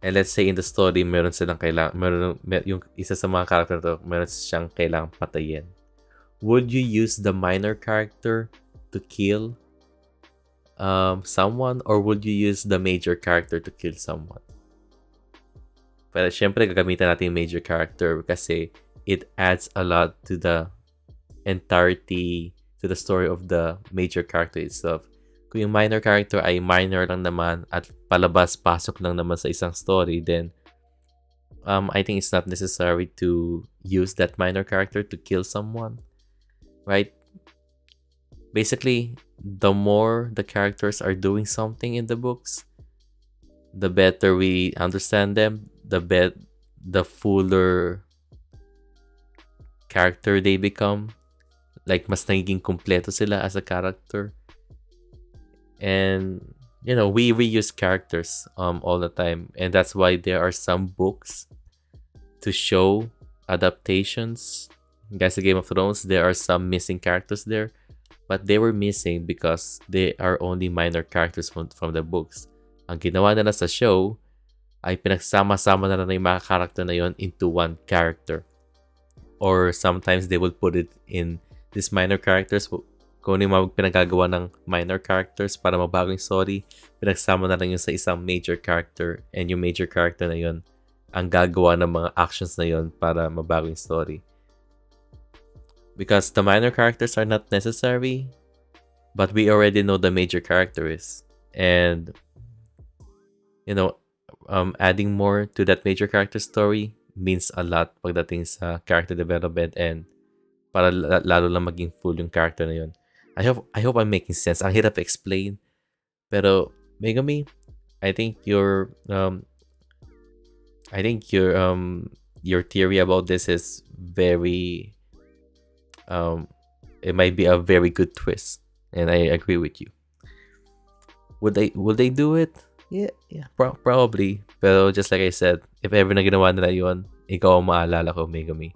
And let's say in the story, meron silang yung isa sa mga character to, meron siyang kailangang patayin. Would you use the minor character to kill someone, or would you use the major character to kill someone? Pero syempre gagamitan natin yung major character kasi it adds a lot to the entirety, to the story of the major character itself. Kung yung minor character ay minor lang naman at palabas-pasok lang naman sa isang story, then I think it's not necessary to use that minor character to kill someone, right? Basically, the more the characters are doing something in the books, the better we understand them, the fuller character they become. Like, mas nagiging kumpleto sila as a character. And, we reuse characters all the time. And that's why there are some books to show adaptations. Guys, the Game of Thrones, there are some missing characters there. But they were missing because they are only minor characters from the books. Ang ginawa nila sa show ay pinagsama-sama na yung mga character na yon into one character. Or sometimes they will put it in these minor characters. Kung ano yung pinagagawa ng minor characters para mabago yung story, pinagsama na lang yun sa isang major character. And yung major character na yon ang gagawa ng mga actions na yon para mabago yung story. because the minor characters are not necessary, but we already know the major characters. And, you know, adding more to that major character story means a lot pagdating sa character development and para lalo lang maging full yung character na yun. I hope I'm making sense. Ang hirap explain. Pero, Megami, I think your theory about this is very it might be a very good twist, and I agree with you. Would they do it? Yeah, probably. Pero just like I said, if ever na ginawa nila yun, ikaw ang maalala ko, Megami.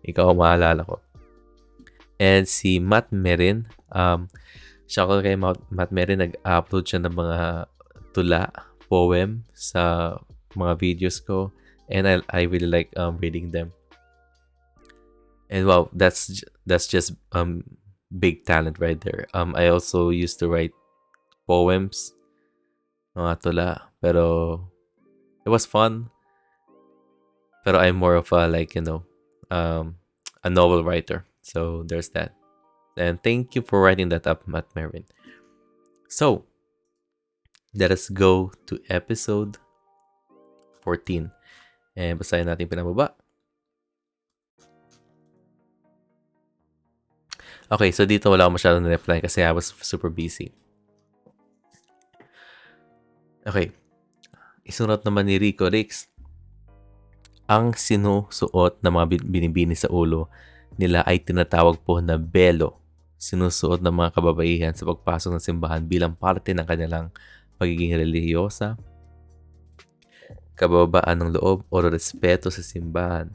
Ikaw ang maalala ko. And si Matt Merin, siya ko kay Matt Merin, nag-upload siya ng mga tula, poem sa mga videos ko. And I really like reading them. And wow, that's just big talent right there. I also used to write poems, mga tula, pero it was fun. Pero I'm more of a a novel writer. So there's that. And thank you for writing that up, Matt Marin. So let us go to episode 14. And basahin natin pinababa. Okay, so dito wala akong masyadong na-reply kasi I was super busy. Okay. Isunod naman ni Rico Rix. Ang sinusuot na mga binibini sa ulo nila ay tinatawag po na belo. Sinusuot ng mga kababaihan sa pagpasok ng simbahan bilang parte ng kanilang pagiging relihiyosa, kababaan ng loob o respeto sa simbahan.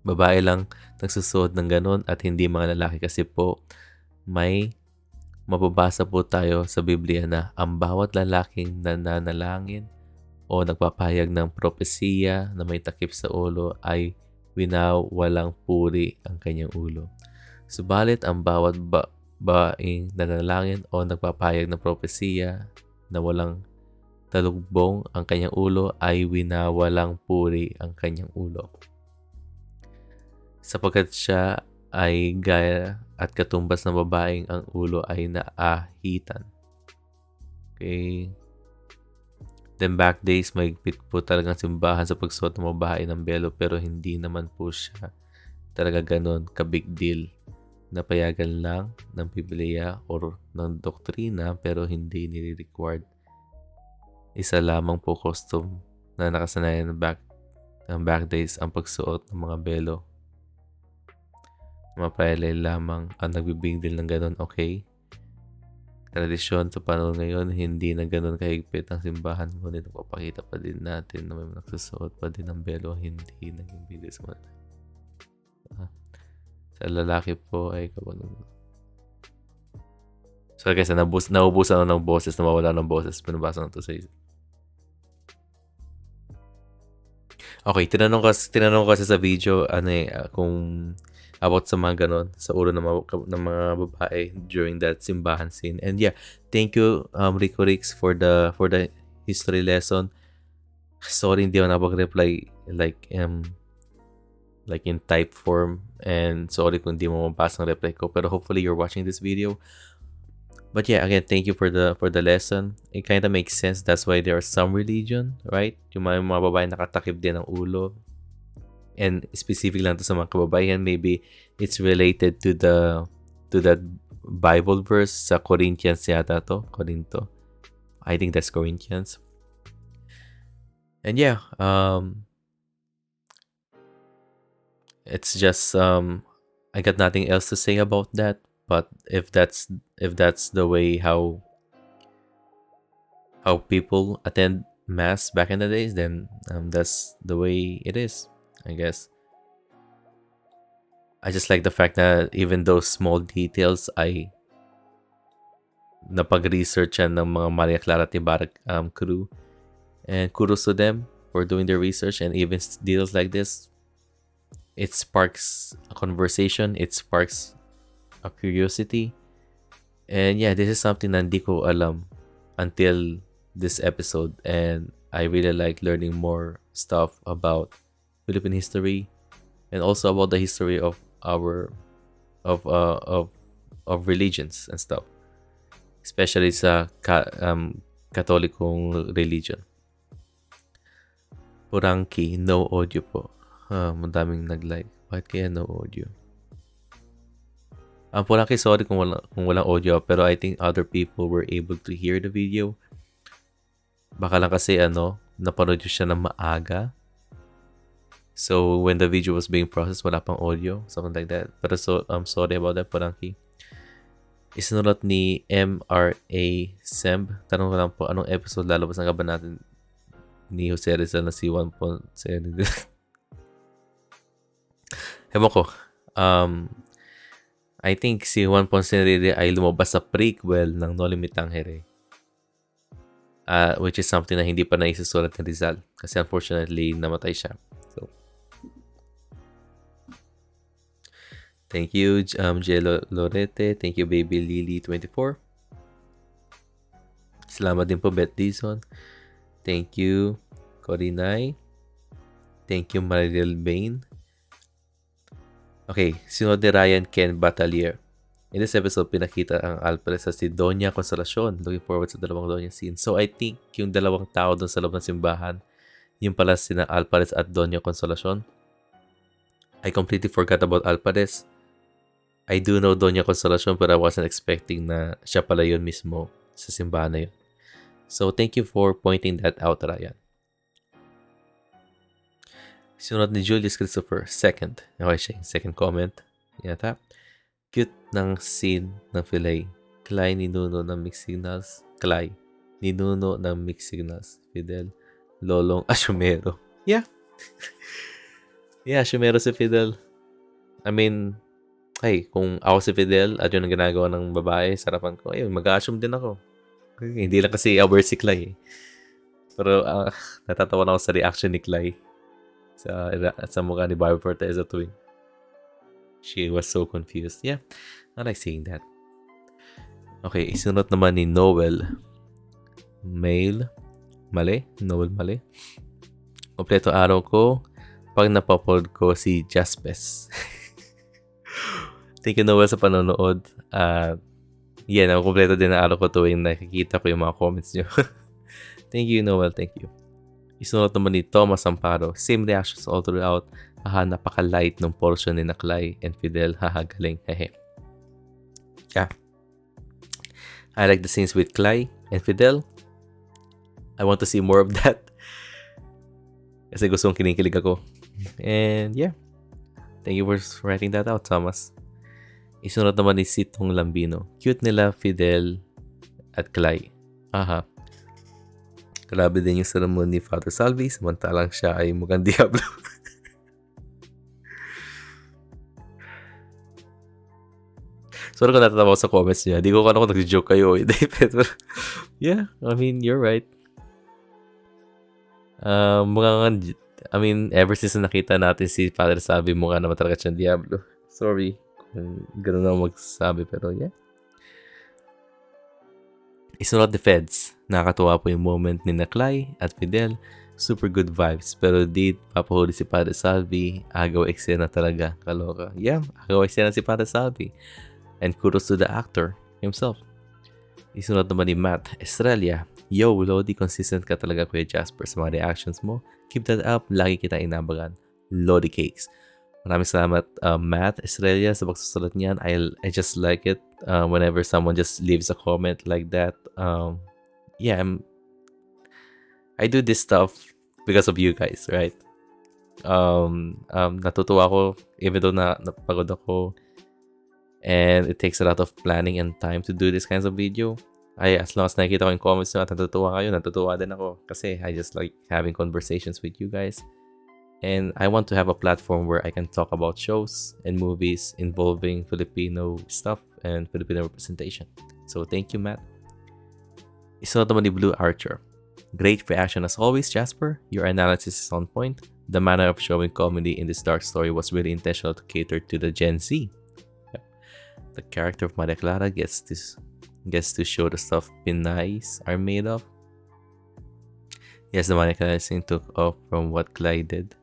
Babae lang nagsusuot ng ganon at hindi mga lalaki kasi po may mababasa po tayo sa Biblia na ang bawat lalaking nananalangin o nagpapahayag ng propesiya na may takip sa ulo ay winawalang puri ang kanyang ulo. Subalit ang bawat babaeng nananalangin o nagpapahayag ng propesiya na walang talugbong ang kanyang ulo ay winawalang puri ang kanyang ulo. Sapagkat siya ay gaya at katumbas ng babaeng ang ulo ay naahitan. Okay. Then back days, mahigpit po talagang simbahan sa pagsuot ng babae ng belo pero hindi naman po siya talaga ganon ka-big deal. Napayagan lang ng Biblia o ng doktrina pero hindi nire-required. Isa lamang po custom na nakasanayan ng back days ang pagsuot ng mga belo. Mapayalay lamang ang nagbibig deal ng ganon, okay? Tradisyon sa panahon ngayon, hindi na ganon kahigpit ang simbahan, ngunit papakita pa din natin na may nagsusuot pa din ng belo, hindi naging bigay sa mga. Sa lalaki po ay kapag. So guys, naubusan ng boses, nawawala ng boses, pinabasa na to sa isip. Okay, tinanong ko kasi sa video kung about sa mga ganon sa ulo ng mga babae during that simbahan scene. And yeah, thank you Rico Rix for the history lesson. Sorry hindi ako napag-reply like in type form, and sorry kung hindi mo mabasa ang reply ko, pero hopefully you're watching this video. But yeah, again, thank you for the lesson. It kind of makes sense. That's why there are some religion, right? Yung mga babae nakatakip din ang ulo. And specific lang to sa mga kababaihan, maybe it's related to that Bible verse sa Corinthians yata to, Corinto. I think that's Corinthians. And yeah, it's just I got nothing else to say about that. But if that's the way how people attend mass back in the days, then that's the way it is, I guess. I just like the fact that even those small details ay napag-research ng mga Maria Clara at Ibarra crew. And kudos to them for doing their research, and even deals like this, it sparks a conversation, it sparks a curiosity. And yeah, this is something na hindi ko alam until this episode, and I really like learning more stuff about Philippine history and also about the history of our of religions and stuff, especially sa Katolikong religion. Purangki, no audio po. Madaming nag-like. Bakit kaya no audio? Purangki, sorry kung walang audio, pero I think other people were able to hear the video. Baka lang kasi napanood yun siya ng maaga. So when the video was being processed, wala pang audio, something like that. Pero I'm sorry about that, Purangki. Isinulat ni MRA Semb. Tanong ko lang po, anong episode lalabas ng gaban natin ni Jose Rizal na si 1.0? Ewan ko. I think si 1.0 ay lumabas sa prequel ng No Limit Tangere. Which is something na hindi pa naisusulat ni Rizal. Kasi unfortunately, namatay siya. So, thank you, J. Lorete. Thank you, Baby Lily 24. Salamat din po, Beth Dizon. Thank you, Corinay. Thank you, Mariel Bain. Okay, sinod ni Ryan Ken Batalier. In this episode, pinakita ang Alvarez sa si Doña Consolacion. Looking forward sa dalawang Doña scene. So, I think yung dalawang tao doon sa loob ng simbahan, yung pala sina Alvarez at Doña Consolacion. I completely forgot about Alvarez. I do know Doña Consolacion, but I wasn't expecting na siya pala yun mismo sa simbahan na yun. So, thank you for pointing that out, Ryan. Sinunod ni Julius Christopher, second. Okay siya yung second comment. Yata. Cute ng scene ng Filay. Clay ni Nuno ng mixed signals. Clay ni Nuno ng mixed signals. Fidel. Lolong Asumero. Yeah. Yeah, Asumero si Fidel. I mean, hey, kung ako si Fidel at yun ang ginagawa ng babae, sarapan ko, ay, mag-assume din ako. Okay, hindi lang kasi aware si Clay. Pero natatawa na ako sa reaction ni Clay sa mukha ni Barbie Forteza tuwing she was so confused. Yeah, I like seeing that. Okay, isunod naman ni Noel Mail Mali. Noel Mali. Kompleto araw ko pag napapod ko si Jaspes. Thank you, Noel, sa panonood. Yeah, nakumpleto din na araw ko tuwing nakikita ko yung mga comments nyo. Thank you, Noel. Thank you. Isunod naman ni Thomas Amparo. Same reactions all throughout. Napaka-light ng portion ni Clay and Fidel. Galing. Hehe. Yeah. I like the scenes with Clay and Fidel. I want to see more of that. Kasi gustong kinikilig ako. And yeah. Thank you for writing that out, Thomas. Isunod naman ni Sitong Lambino. Cute nila Fidel at Clay. Grabe din yung sermon ni Father Salvi, samantalang siya ay mukhang Diablo. Sorry kung natatawa sa comments niya. Di ko kung nag-joke kayo. Pero, yeah, I mean, you're right. Ever since nakita natin si Father Salvi, mukha naman talaga siyang Diablo. Sorry kung gano'n na magsasabi, pero yeah. Isunod the Feds. Nakakatuwa po yung moment ni Clay at Fidel. Super good vibes. Pero di papahuli si Padre Salvi. Agaw eksena talaga. Kaloka. Yeah, agaw eksena si Padre Salvi. And kudos to the actor himself. Isunod naman ni Matt Estrella. Yo, Lodi, consistent ka talaga, Kuya Jasper, sa mga reactions mo. Keep that up. Lagi kita inabagan. Lodi Cakes. Maraming salamat, Matt Estrella, sa pagsusulat niyan. I just like it whenever someone just leaves a comment like that. Yeah, I do this stuff because of you guys, right? Natutuwa ako even though napagod ako, and it takes a lot of planning and time to do these kinds of video. As long as nakikita ko yung comments nyo at natutuwa kayo, natutuwa din ako kasi I just like having conversations with you guys. And I want to have a platform where I can talk about shows and movies involving Filipino stuff and Filipino representation. So thank you, Matt. Isunod naman ni Blue Archer. Great reaction as always, Jasper. Your analysis is on point. The manner of showing comedy in this dark story was really intentional to cater to the Gen Z. Yep. The character of Maria Clara gets to show the stuff Pinays are made of. Yes, the Maria Clara scene took off from what Clay did.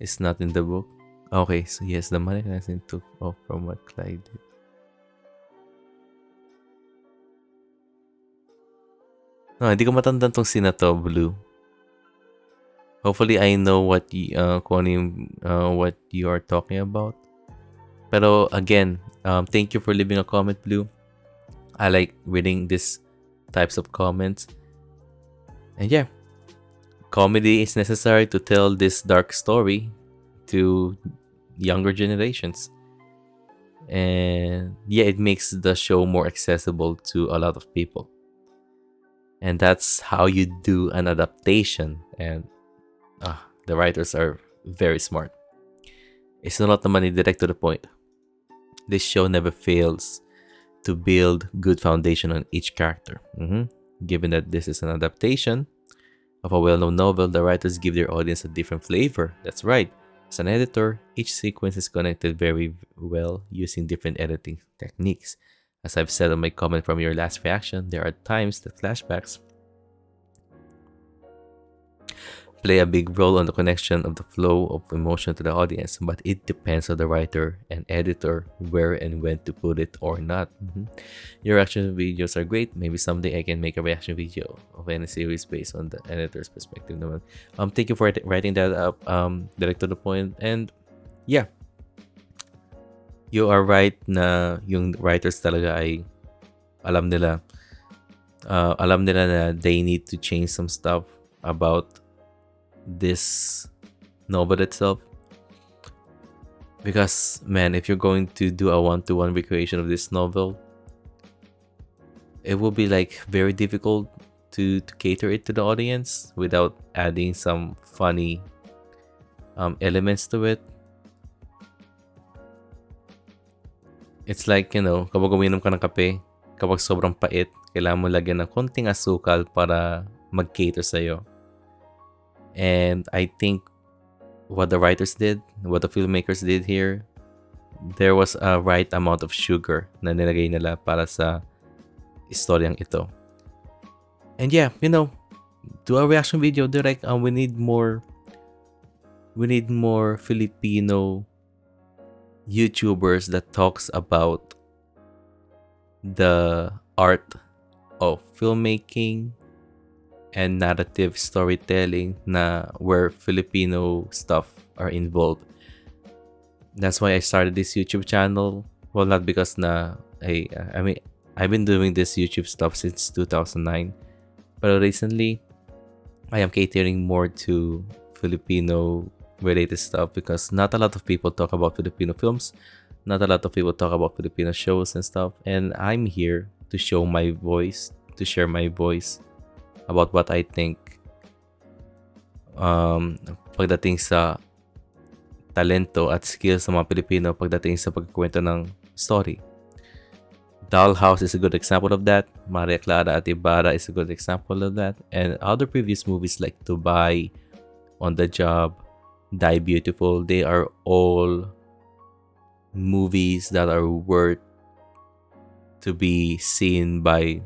It's not in the book. Okay, so yes, the money Nancy took off from what Clyde did. No, hindi ko matandaan tong scene na to, Blue. Hopefully, I know kung ano what you are talking about. Pero again, thank you for leaving a comment, Blue. I like reading these types of comments. And yeah, comedy is necessary to tell this dark story to younger generations. And yeah, it makes the show more accessible to a lot of people. And that's how you do an adaptation. And the writers are very smart. Isunod naman ni direct to the point. This show never fails to build good foundation on each character. Given that this is an adaptation of a well-known novel, the writers give their audience a different flavor. That's right. As an editor, each sequence is connected very well using different editing techniques. As I've said on my comment from your last reaction, there are times that flashbacks play a big role on the connection of the flow of emotion to the audience, but it depends on the writer and editor where and when to put it or not. Your reaction videos are great. Maybe someday I can make a reaction video of any series based on the editor's perspective naman. Thank you for writing that up, direct to the point. And yeah, you are right na yung writers talaga ay alam nila na they need to change some stuff about this novel itself, because man, if you're going to do a one-to-one recreation of this novel, it will be like very difficult to cater it to the audience without adding some funny elements to it. It's like, kapag uminom ka ng kape, kapag sobrang pait, kailangan mo lagyan ng konting asukal para mag-cater sa'yo. And I think what the writers did, what the filmmakers did here, there was a right amount of sugar na nilagay nila para sa istoryang ito. And yeah, do a reaction video direct. We need more Filipino YouTubers that talks about the art of filmmaking and narrative storytelling where Filipino stuff are involved. That's why I started this YouTube channel. Well, not because I've been doing this YouTube stuff since 2009, but recently I am catering more to Filipino related stuff because not a lot of people talk about Filipino films, not a lot of people talk about Filipino shows and stuff, and I'm here to share my voice about what I think pagdating sa talento at skills sa mga Pilipino pagdating sa pagkukwento ng story. Dollhouse is a good example of that. Maria Clara at Ibarra is a good example of that. And other previous movies like Dubai, On the Job, Die Beautiful, they are all movies that are worth to be seen by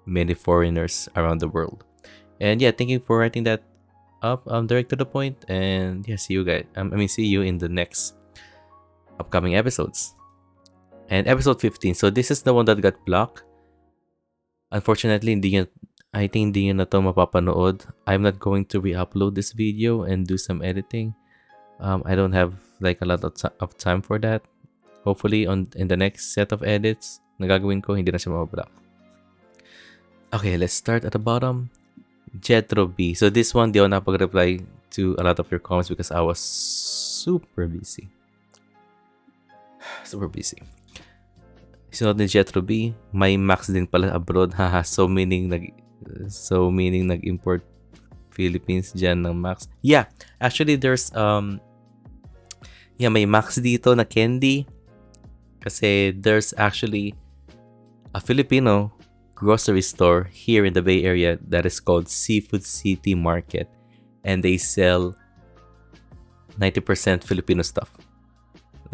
many foreigners around the world. And yeah, thank you for writing that up. Direct to the point. And yeah, see you guys. See you in the next upcoming episodes. And episode 15. So this is the one that got blocked. Unfortunately, I think hindi nyo na to mapapanood. I'm not going to re-upload this video and do some editing. I don't have like a lot of time for that. Hopefully in the next set of edits na gagawin ko, hindi na siya mapablock. Okay, let's start at the bottom. Jetro B. So this one, di ako napag-reply to a lot of your comments because I was super busy. Sunod ni Jetro B, may Max din pala abroad. Haha, so meaning nag-import Philippines dyan ng Max. Yeah, actually there's may Max dito na candy kasi there's actually a Filipino grocery store here in the Bay Area that is called Seafood City Market, and they sell 90% Filipino stuff.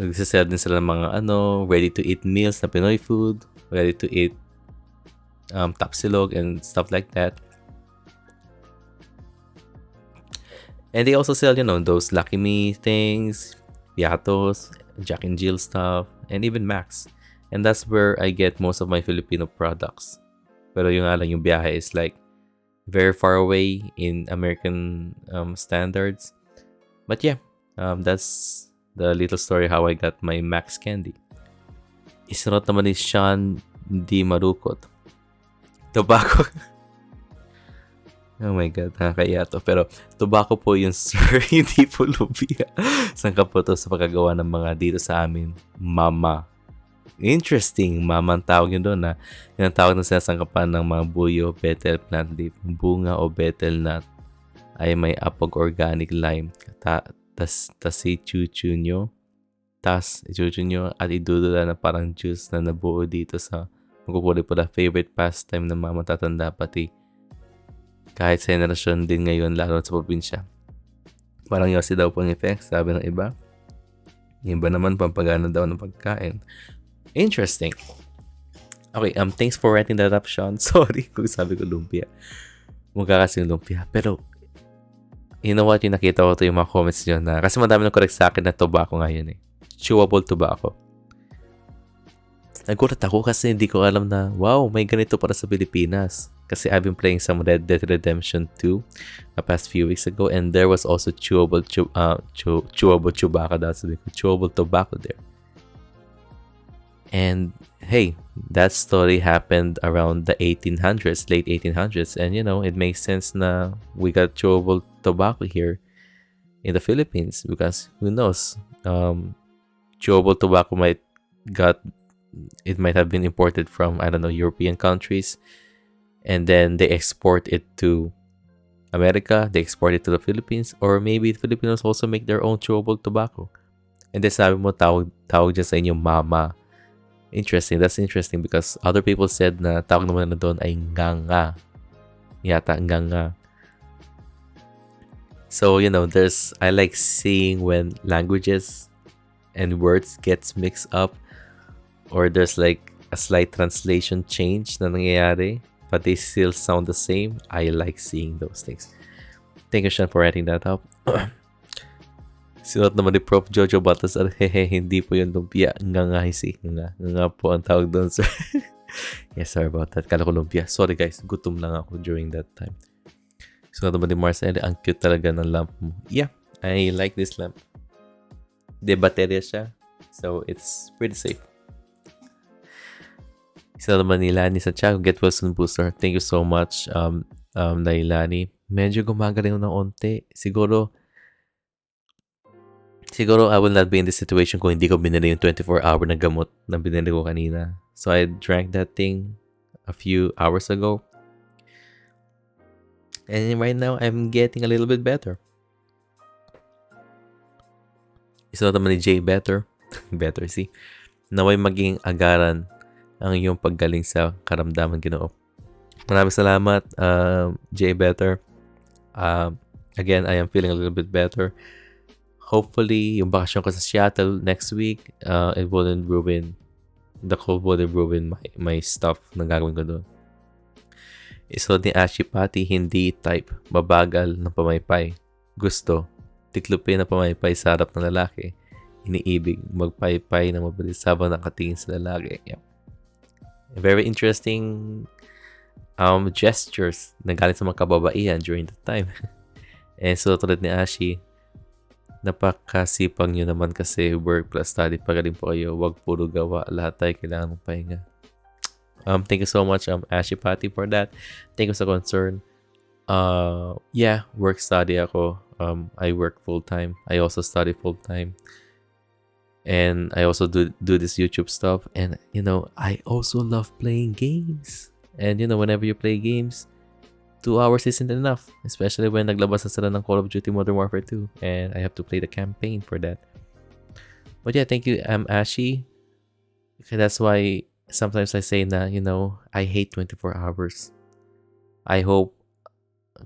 Nagsisell din sila ng mga ready-to-eat meals na Pinoy food, ready-to-eat tapsilog and stuff like that. And they also sell, those Lucky Me things, Piatos, Jack and Jill stuff, and even Max. And that's where I get most of my Filipino products. Pero yung nga lang, yung biyahe is like very far away in American standards. But yeah, that's the little story how I got my Max candy. Isunod naman ni Sean D. Marukot. Tobacco. Oh my God, nakakaya to. Pero tobacco po yun, sir. Hindi po lumpia. Saan ka po to sa pagkagawa ng mga dito sa amin? Mama. Interesting. Mama ang tawag yun doon na. Yung ang tawag na sinasangkapan ng mga buyo, betel plant leaf, bunga o betel nut ay may apog organic lime. Tas i-chuchu nyo. Tas i-chuchu nyo at idudula na parang juice na nabuo dito sa magkukulay pala favorite pastime ng mga matatanda pati kahit sa generasyon din ngayon lalo sa probinsya. Parang yosi daw po ang effect, sabi ng iba. Yung iba naman pampagana daw ng pagkain. Interesting. Okay, thanks for writing that up, Sean. Sorry kung sabi ko lumpia. Mukha kasing lumpia. Pero, you know what? Yung nakita ko ito yung mga comments nyo na kasi madami nang correct sa akin na tobacco nga yun eh. Chewable tobacco. Nagulat ako kasi hindi ko alam na, wow, may ganito para sa Pilipinas. Kasi I've been playing some Red Dead Redemption 2 the past few weeks ago and there was also chewable tobacco there. And hey, that story happened around the 1800s, late 1800s. And you know, it makes sense na we got chewable tobacco here in the Philippines because who knows, chewable tobacco might have been imported from, I don't know, European countries. And then they export it to America, they export it to the Philippines, or maybe the Filipinos also make their own chewable tobacco. And then sabi mo, tawag dyan sa inyo, mama. Interesting, that's interesting because other people said na tawag naman na doon ay nganga. Yata, nganga. So, you know, I like seeing when languages and words gets mixed up or there's like a slight translation change na nangyayari. But they still sound the same. I like seeing those things. Thank you, Sean, for writing that up. Sinuot naman ni Prof. Jojo Baltasar, hindi po yun lumpia. Nga po ang tawag doon, sir. Yes, sorry about that. Kala ko lumpia. Sorry, guys. Gutom lang ako during that time. Sinuot naman ni Marcel, ang cute talaga ng lamp mo. Yeah, I like this lamp. De baterya siya. So, it's pretty safe. Isa naman ni Lani sa chat, Get Well Soon Booster. Thank you so much, Lailani. Medyo gumagaling ng onte. Siguro, I will not be in this situation kung hindi ko binili yung 24-hour na gamot na binili ko kanina. So, I drank that thing a few hours ago. And right now, I'm getting a little bit better. Isa naman ni Jay Better. Better, see? Naway maging agaran ang iyong paggaling sa karamdaman, Ginoo. Maraming salamat, Jay Better. Again, I am feeling a little bit better. Hopefully, yung bakasyon ko sa Seattle next week, the cold wouldn't ruin my stuff na gagawin ko doon. Isunod ni Ashi Pati, hindi type, mabagal ng pamaypay. Gusto, tiklupin na pamaypay sa harap ng lalaki. Iniibig, magpaypay na mabilis habang nakatingin sa lalaki. Yeah. Very interesting gestures na galing sa mga kababaihan during that time. And so, tulad ni Ashi, napakasipag nyo naman kasi work plus study. Pagaling po kayo, wag puro gawa. Lahat tayo kailangan ng pahinga. Thank you so much, Ashi Pati, for that. Thank you sa concern. Yeah, work study ako. I work full-time. I also study full-time. And I also do this YouTube stuff. And, you know, I also love playing games. And, you know, whenever you play games, 2 hours isn't enough. Especially when naglabas na sila ng Call of Duty Modern Warfare 2. And I have to play the campaign for that. But yeah, thank you, Ashi. Okay, that's why sometimes I say na, you know, I hate 24 hours. I hope,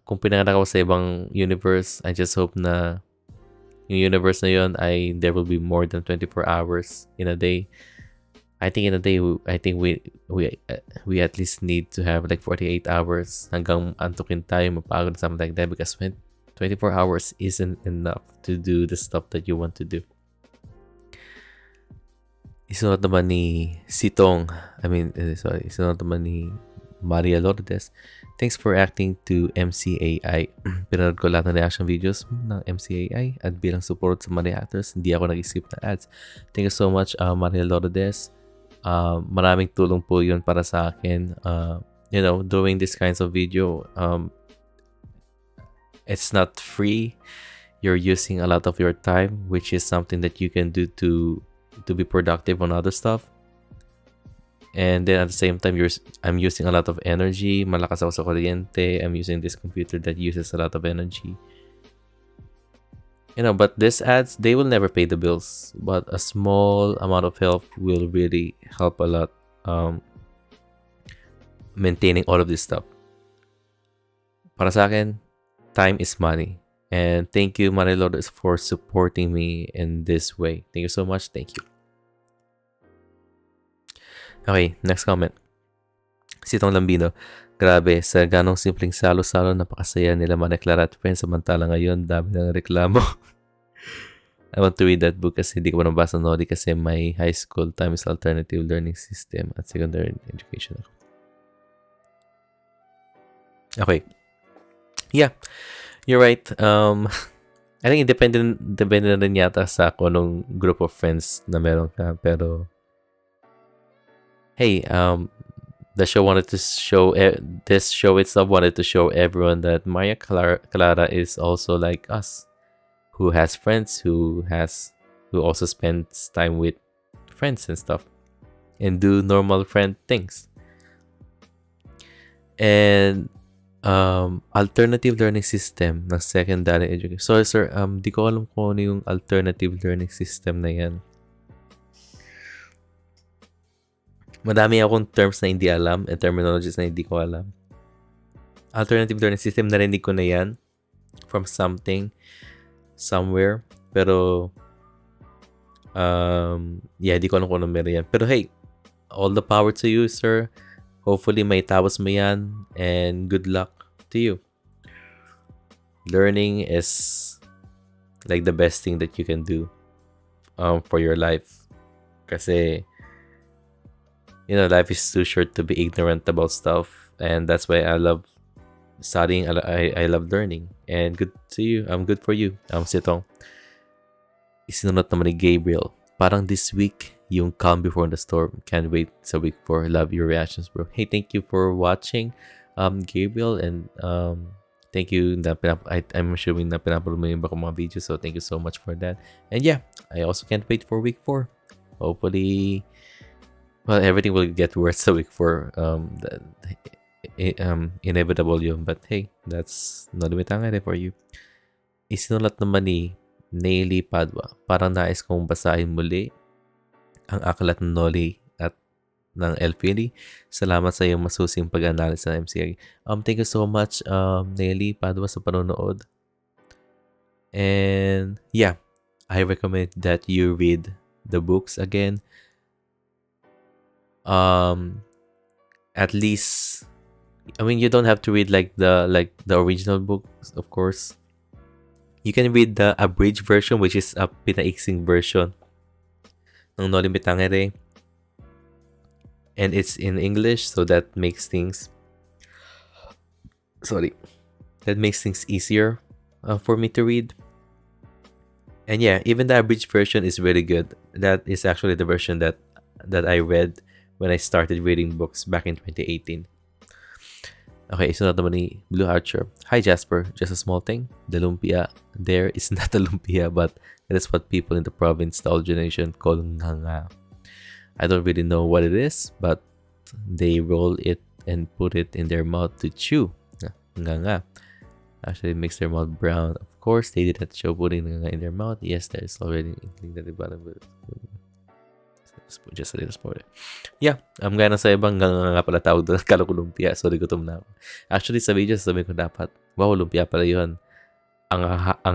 kung pinanganak ako sa ibang universe, I just hope na yung universe na yun, there will be more than 24 hours in a day. I think in a day, we at least need to have like 48 hours hanggang antukin tayo, mapagod, something like that, because 24 hours isn't enough to do the stuff that you want to do. Isunod naman ni Sitong, isunod naman ni Maria Lourdes. Thanks for acting to MCAI. Pinanood ko lahat ng reaction videos ng MCAI at bilang support sa mga reactors, hindi ako nag-skip na ads. Thank you so much, Maria Lourdes. Maraming tulong po yun para sa akin. Doing these kinds of video, it's not free. You're using a lot of your time, which is something that you can do to be productive on other stuff. And then at the same time, I'm using a lot of energy. Malakas ako sa kuryente. I'm using this computer that uses a lot of energy. But these ads, they will never pay the bills. But a small amount of help will really help a lot maintaining all of this stuff. Para sa akin, time is money. And thank you, Marilord, for supporting me in this way. Thank you so much. Thank you. Okay, next comment. Sitong Lambino. Grabe, sa ganong simpleng salo-salo, napakasaya nila mga Clara at friends. Samantala ngayon, dami ng reklamo. I want to read that book kasi hindi ko pa nabasa Nori kasi may high school times alternative learning system at secondary education. Okay. Yeah, you're right. I think depende na rin yata sa kung anong group of friends na meron ka. Pero, hey, the show wanted to show, this show itself wanted to show everyone that Maria Clara is also like us, who has friends, who also spends time with friends and stuff, and do normal friend things. And alternative learning system ng secondary education. Sorry sir, di ko alam kung ano yung alternative learning system na yan. Madami akong terms na hindi alam and terminologies na hindi ko alam. Alternative learning system, narinig ko na yan from something, somewhere. Pero, di ko alam kung ano meron yan. Pero hey, all the power to you, sir. Hopefully, may tapos mo yan and good luck to you. Learning is like the best thing that you can do for your life. Kasi, life is too short to be ignorant about stuff. And that's why I love studying. I love learning. And good to you. Good for you. Sitong. Isinunod naman ni Gabriel. Parang this week, yung Calm Before the Storm. Can't wait sa week 4. Love your reactions, bro. Hey, thank you for watching, Gabriel. And thank you. I'm assuming na pinapanood mo yung iba kong mga videos. So, thank you so much for that. And yeah, I also can't wait for week 4. Hopefully, everything will get worse sa week 4. Inevitable yun. But hey, that's nalumitangere for you. Isinulat naman ni Naily Padua. Parang nais kong basahin muli ang aklat ng Noli at ng Elfini. Salamat sa iyong masusing pag-analysis ng MCA. Thank you so much, Naily Padua, sa panonood. And yeah, I recommend that you read the books again. At least, you don't have to read like the original books, of course. You can read the abridged version, which is a pinaiksing version ng Noli Me Tangere. And it's in English, so that makes things easier for me to read. And yeah, even the abridged version is really good. That is actually the version that I read when I started reading books back in 2018. Okay, isunod naman ni Blue Archer. Hi Jasper, just a small thing. The lumpia there is not a lumpia, but it is what people in the province, the old generation, call nganga. I don't really know what it is, but they roll it and put it in their mouth to chew. Nganga. Actually, it makes their mouth brown. Of course, they didn't show putting nganga in their mouth. Yes, there is already an inkling that the bottom will... Just a little spoiler. Yeah, gaya na sa ibang nga pala tawag doon. Kala ko lumpia. Sorry, gutom na ako. Actually, sa video, sabi ko dapat, wow, lumpia pala yun. Ang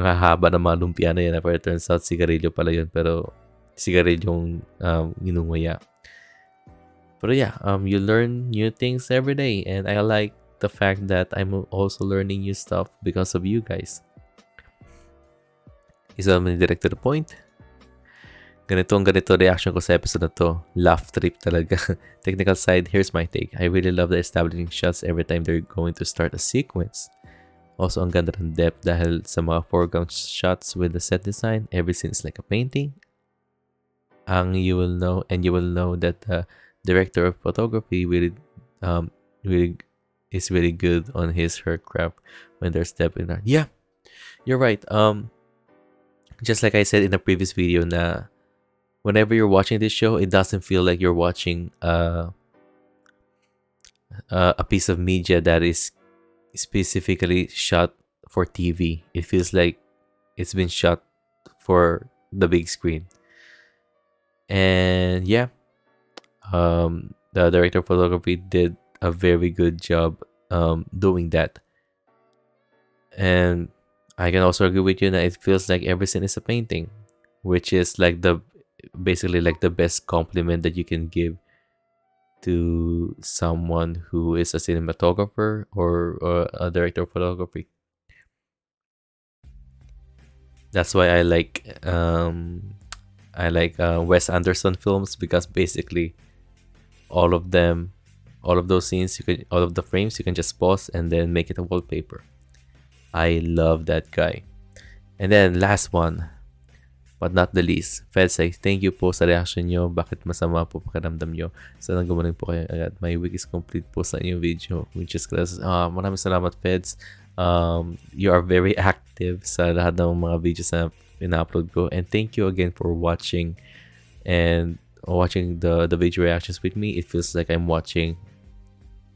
hahaba ng mga lumpia na yun. Pero it turns out, sigarilyo pala yun. Pero, sigarilyong inunguya. Pero yeah, you learn new things every day. And I like the fact that I'm also learning new stuff because of you guys. Isa naman direct to the point. ganito reaction ko sa episode na to. Laugh trip talaga. Technical side, here's my take. I really love the establishing shots every time they're going to start a sequence. Also, ang ganda ng depth dahil sa mga foreground shots with the set design. Every scene is like a painting. You will know that the director of photography really is really good on his her craft when there's depth in that. Yeah, you're right. Just like I said in the previous video, na whenever you're watching this show, it doesn't feel like you're watching a piece of media that is specifically shot for TV. It feels like it's been shot for the big screen. And yeah, the director of photography did a very good job doing that. And I can also agree with you that it feels like every scene is a painting, which is like basically like the best compliment that you can give to someone who is a cinematographer or a director of photography. That's why I like Wes Anderson films, because basically all of those scenes, all of the frames, you can just pause and then make it a wallpaper. I love that guy. And then last one, but not the least, Fedsay, thank you po sa reaction nyo. Bakit masama po pakiramdam nyo? Sana gumaling po kayo agad. My week is complete po sa inyong video. Which is maraming salamat, Feds. You are very active sa lahat ng mga videos na ina-upload ko. And thank you again for watching and watching the video reactions with me. It feels like I'm watching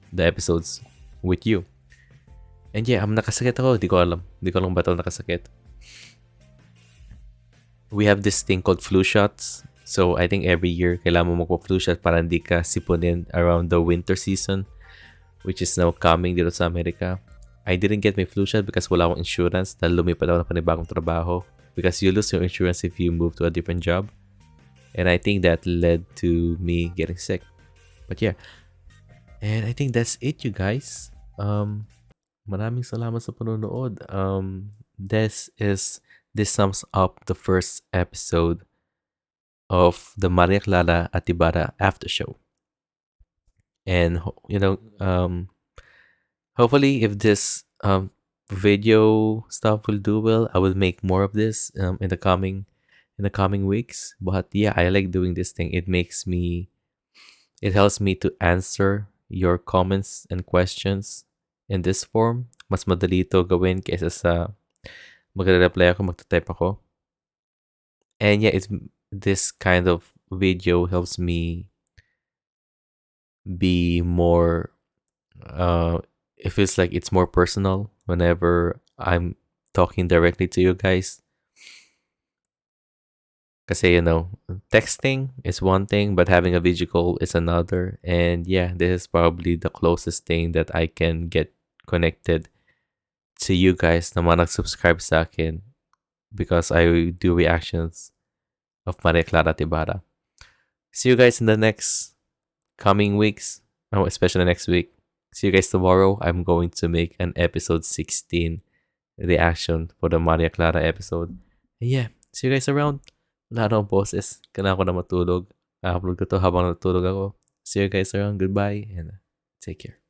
the episodes with you. And yeah, nakasakit ako. Di ko alam ba ito nakasakit. We have this thing called flu shots. So I think every year, kailangan mo magpa-flu shot para hindi ka sipunin around the winter season, which is now coming dito sa Amerika. I didn't get my flu shot because wala akong insurance dahil lumipat ako ng panibagong trabaho. Because you lose your insurance if you move to a different job. And I think that led to me getting sick. But yeah. And I think that's it, you guys. Maraming salamat sa panonood. This sums up the first episode of the Maria Clara at Ibarra After Show. And hopefully if this video stuff will do well, I will make more of this in the coming weeks. But yeah, I like doing this thing. It helps me to answer your comments and questions in this form. Mas madali ito gawin kaysa sa magre-reply ako, magta-type ako. And yeah, this kind of video helps me be more it feels like it's more personal whenever I'm talking directly to you guys. Kasi texting is one thing, but having a video call is another. And yeah, this is probably the closest thing that I can get connected to you guys na mga nag-subscribe sa akin, because I do reactions of Maria Clara Ibarra. See you guys in the next coming weeks, especially next week. See you guys tomorrow. I'm going to make an episode 16 reaction for the Maria Clara episode. And yeah, see you guys around. Wala na akong boses. Kailangan ko na matulog. I-upload ko to habang natulog ako. See you guys around. Goodbye and take care.